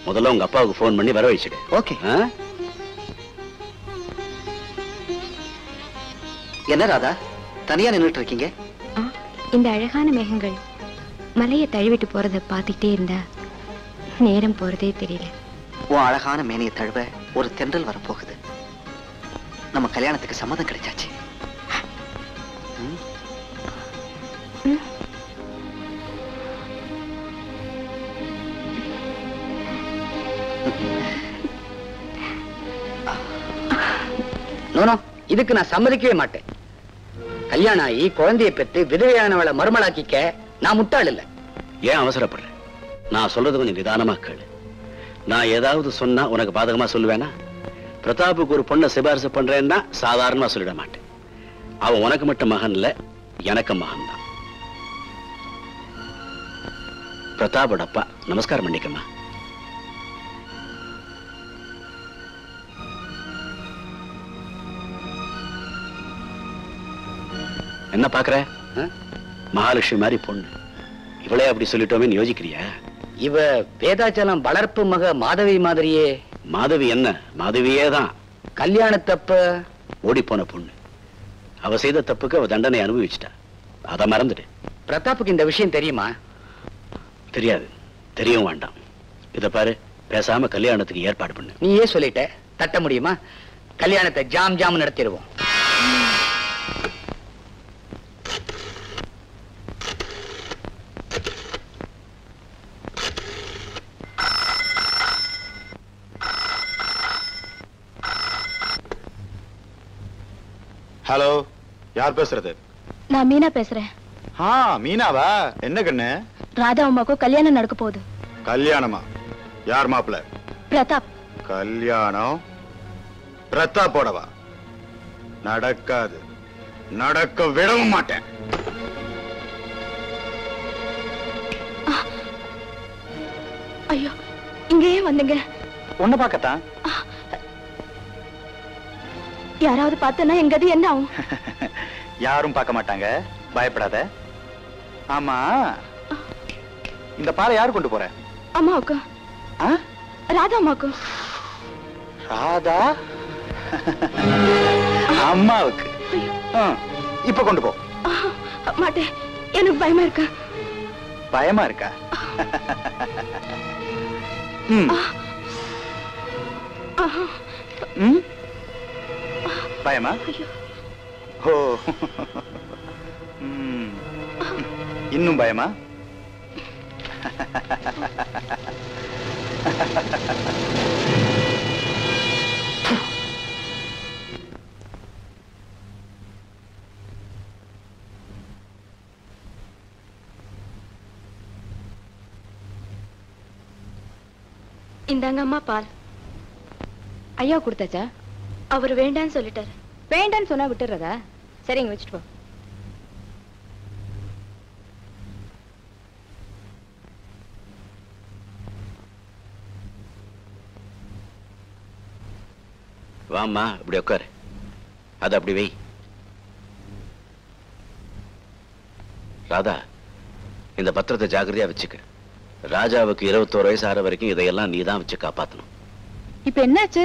முதல்ல உங்க அப்பாவுக்கு போன் பண்ணி வர வச்சுடு. ஓகே. என்ன ராதா, தனியா நின்னுட்டு இருக்கீங்க? இந்த அழகான மேகங்கள் மலையை தழுவிட்டு போறத பாத்துக்கிட்டே இருந்தா நேரம் போறதே தெரியல. உன் அழகான மேனியை தழுவ ஒரு தென்றல் வரப்போகுது. நம்ம கல்யாணத்துக்கு சம்மதம் கிடைச்சாச்சு. நோனோ, இதுக்கு நான் சம்மதிக்கவே மாட்டேன். கல்யாணம் ஆகி குழந்தையை பெற்று விதவையானவளை மறுமலாக்கிக்க நான் முட்டாள் இல்ல. ஏன் அவசரப்படுற? நான் சொல்றது கொஞ்சம் நிதானமா கேளு. நான் ஏதாவது சொன்னா உனக்கு பாதகமா சொல்லுவேனா? பிரதாப்புக்கு ஒரு பொண்ணை சிபாரிசு பண்றேன்னா சாதாரணமா சொல்லிட மாட்டேன். அவன் உனக்கு மட்டும் மகன் இல்ல, எனக்கு மகன் தான். பிரதாப்போட அப்பா. நமஸ்காரம் பண்ணிக்கம்மா. என்ன பாக்குற? மகாலட்சுமி மாதிரி பொண்ணு, இவளே அப்படி சொல்லிட்டோமே யோசிக்கிறியா? இவ வேதாச்சலம் வளர்ப்பு மக மாதவி மாதிரியே. மாதவி என்ன, மாதவியே தான். கல்யாணத்தப்ப ஓடி போன பொண்ணு. அவ செய்த தப்புக்கு அவ தண்டனை அனுபவிச்சிட்டா. அத மறந்துடு. பிரதாப்புக்கு இந்த விஷயம் தெரியுமா? தெரியாது, தெரியவும் வேண்டாம். இத பாரு, பேசாம கல்யாணத்துக்கு ஏற்பாடு பண்ணு. நீயே சொல்லிட்ட, தட்ட முடியுமா? கல்யாணத்தை ஜாம் ஜாம் நடத்திடுவோம். ஹலோ, யார் பேசுறது? நான் மீனா பேசுறேன். மீனாவா? என்ன கண்ணு? ராதா அம்மாக்கும் கல்யாணம் நடக்க போகுது. கல்யாணமா? யார் மாப்பிள்ள? பிரதாப். கல்யாணம் பிரதாப்போடவா? நடக்காது, நடக்க விடவும் மாட்டேன். ஐயோ, இங்கேயே வந்தீங்க? ஒண்ணு பார்க்கத்தான். யாராவது பார்த்தனா எங்கது என்ன ஆகும்? யாரும் பார்க்க மாட்டாங்க, பயப்படாத. ஆமா, இந்த பாலை யாரு கொண்டு போற? அம்மாவுக்கு. ராதா அம்மாவுக்கு. ராதா அம்மாவுக்கு? இப்ப கொண்டு போ. மாட்டேன், எனக்கு பயமா இருக்கா. பயமா இருக்கா? ம். பயமா? ஓ, இன்னும் பயமா? இந்தாங்க அம்மா பால். ஐயா கொடுத்தாச்சா? அவர் வேண்டான்னு சொல்லிட்டாரு. வேண்டான்னு சொன்னா விட்டுறதா? சரிங்க, வச்சுட்டு போ. வாம்மா, இப்படி உட்காரு. அது அப்படி வை. ராதா, இந்த பத்திரத்தை ஜாக்கிரதையா வச்சுக்க. ராஜாவுக்கு 21 வயசு ஆற வரைக்கும் இதையெல்லாம் நீதான் வச்சு காப்பாத்தணும். இப்ப என்னாச்சு?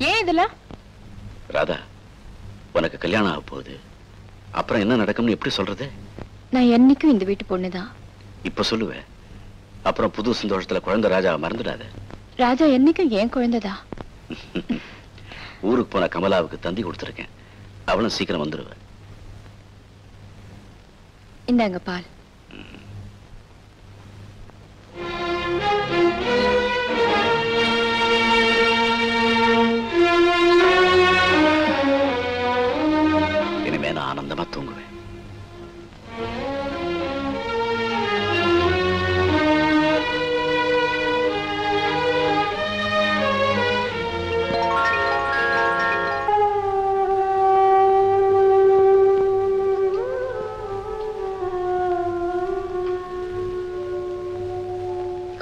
ஏன் இதெல்லாம்? ராதா, உனக்கு கல்யாணம் ஆக போகுது. அப்புறம் என்ன நடக்கும்னு எப்படி சொல்றது? நான் என்னைக்கும் இந்த வீட்டு பொண்ணுதான். இப்ப சொல்லுவேன். அப்புறம் புது சந்தோஷத்துல குழந்தை ராஜாவை மறந்துடாத. ராஜா என்னைக்கும் ஏன் குழந்தைதா. ஊருக்கு போன கமலாவுக்கு தந்தி கொடுத்துருக்கேன். அவளும் சீக்கிரம் வந்துடுவேன். இந்தாங்க பால். இனிமே நான் ஆனந்தமா தூங்குவேன்.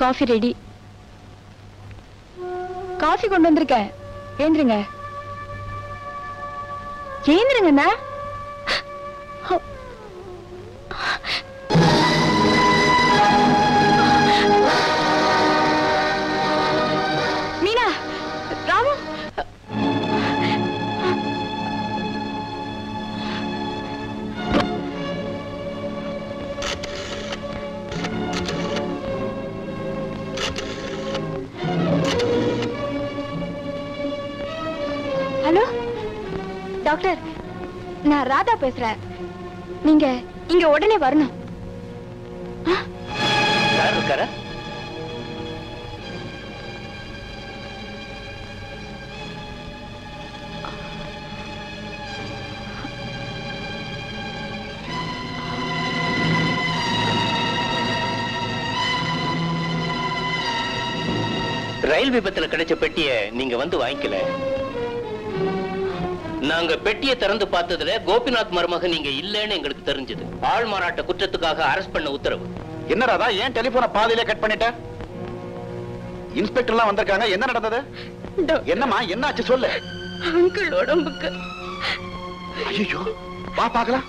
Coffee ready. காஃபி கொண்டு வந்திருக்கேன். ஏந்திருங்க, ஏந்திருங்கண்ணா. மீனா, ராமு, ஹலோ டாக்டர், நான் ராதா பேசுறேன். நீங்க இங்க உடனே வரணும். யார் இருக்காரா? ரயில் விபத்துல கிடைச்ச பெட்டிய நீங்க வந்து வாங்கிக்கல. நாங்க பெட்டியை திறந்து பார்த்ததுல கோபிநாத் மருமகன் நீங்க இல்லன்னு எங்களுக்கு தெரிஞ்சது. ஆள் மாறாட்ட குற்றத்துக்காக அரெஸ்ட் பண்ண உத்தரவு. என்னடா ஏன் டெலிபோனை பாதியிலே கட் பண்ணிட்ட? இன்ஸ்பெக்டர் எல்லாம் வந்திருக்காங்க. என்ன நடந்தது? என்னம்மா, என்னாச்சு சொல்லு. அங்கிள் உடம்புக்கு. ஐயோ, வா பார்க்கலாம்.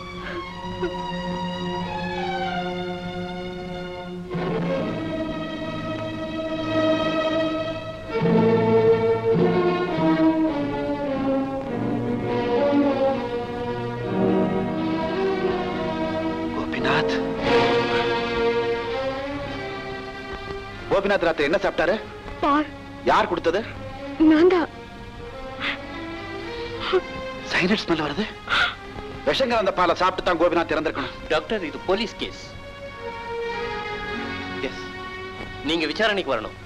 கோபிநாத் ராத்திரி என்ன சாப்பிட்டாரு? பால். யார் கொடுத்தது? நான் தான். சைனட் ஸ்மெல் வருது. விஷங்க அந்த பாலை சாப்பிட்டு தான் கோபிநாத் இறந்திருக்கணும். டாக்டர், இது போலீஸ் கேஸ். எஸ், நீங்க விசாரணைக்கு வரணும்.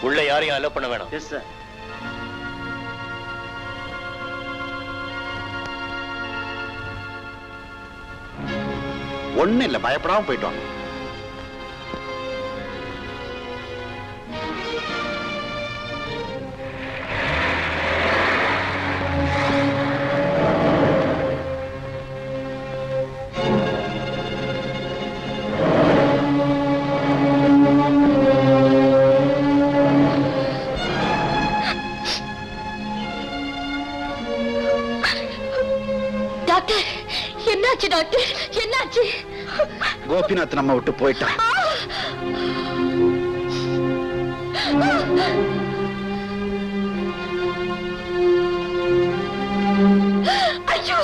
உள்ள யாரையும் அலோ பண்ண வேணாம். Yes sir. ஒண்ணு இல்ல, பயப்படாம போயிட்டு வாங்க. டாக்டர், என்னாச்சு டாக்டர், என்னாச்சு? கோபிநாத் நம்ம விட்டு போயிட்டான். ஐயோ,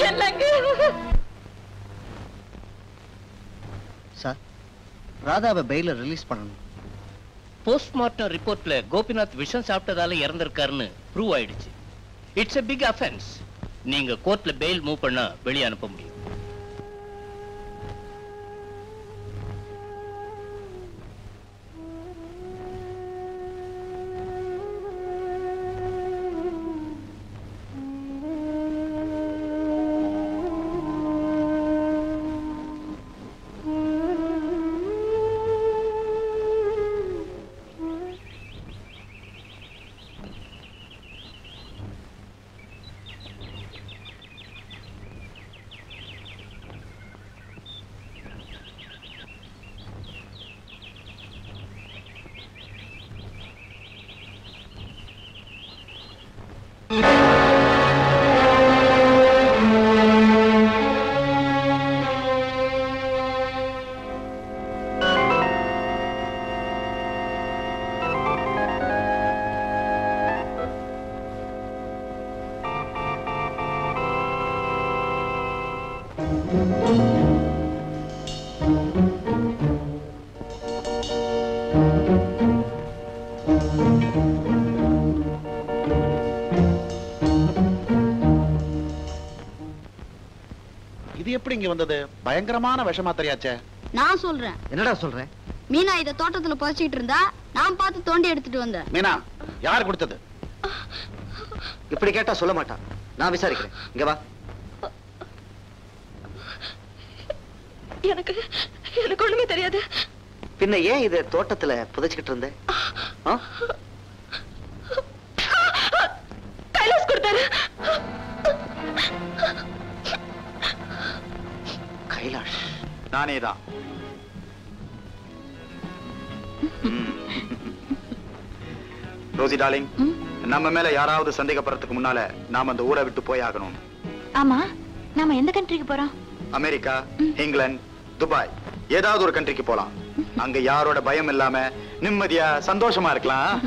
என்னங்க? ராதாவை பெயில ரிலீஸ் பண்ணணும். போஸ்ட்மார்ட்டம் ரிப்போர்ட்ல கோபிநாத் விஷம் சாப்பிட்டதால இறந்திருக்காருன்னு ப்ரூவ் ஆயிடுச்சு. It's a big offense. நீங்க கோர்ட்ல பெயில் மூவ் பண்ணா வெளியே அனுப்ப முடியும். இது எப்படி இங்க வந்தது? பயங்கரமான விஷமா தெரியாச்சே. நான் சொல்றேன். என்னடா சொல்றேன்? மீனா இத தோட்டத்துல புதைச்சிட்டு இருந்தா நான் பார்த்து தோண்டி எடுத்துட்டு வந்தேன். மீனா யார் கொடுத்தது? இப்படி கேட்டா சொல்ல மாட்டான். நான் விசாரிக்கிறேன். இங்க வா. எனக்கு ஒண்ணுமே தெரியாது. பின்ன ஏன் இது தோட்டத்துல புதைச்சிக்கிட்டு இருந்த? கைலாஸ் கொடுத்தாரு. கைலாஷ் நானேதான். ரோசி டார்லிங், நம்ம மேல யாராவது சந்தேகப்படுறதுக்கு முன்னால நாம அந்த ஊரை விட்டு போய் ஆகணும். ஆமா, நாம எந்த கண்ட்ரிக்கு போறோம்? அமெரிக்கா, இங்கிலாந்து, துபாய், ஏதாவது ஒரு கண்ட்ரிக்கு போலாம். அங்க யாரோட பயம் இல்லாம நிம்மதியா சந்தோஷமா இருக்கலாம்.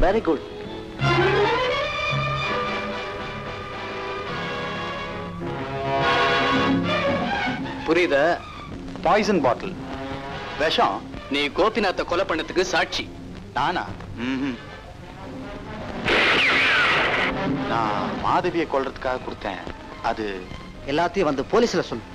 Very good. புரியுதா? பாய்சன் பாட்டில், விஷம். நீ கோபிநாத்தை கொலை பண்ணதுக்கு சாட்சி. நானா? நான் மாதவியை கொல்றதுக்காக கொடுத்தேன். அது எல்லாத்தையும் வந்து போலீஸ்ல சொல்லு.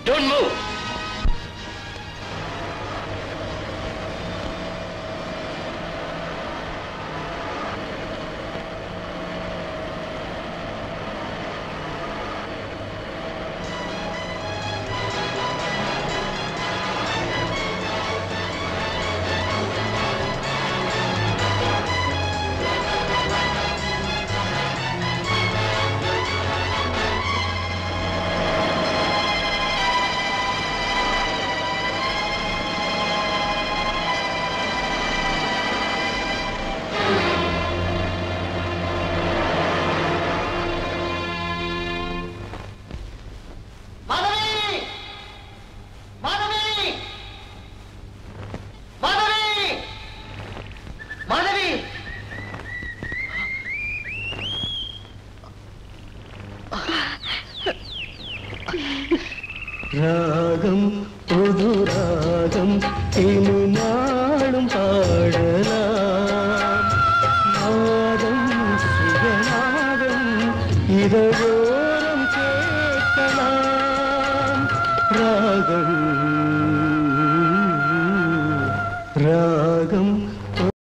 Don't move. ராகம் புது ராகம் இனி நாளும் பாடலாம் நாதம் சுயநாதம் இதழோரம் கேட்கலாம் ராகம்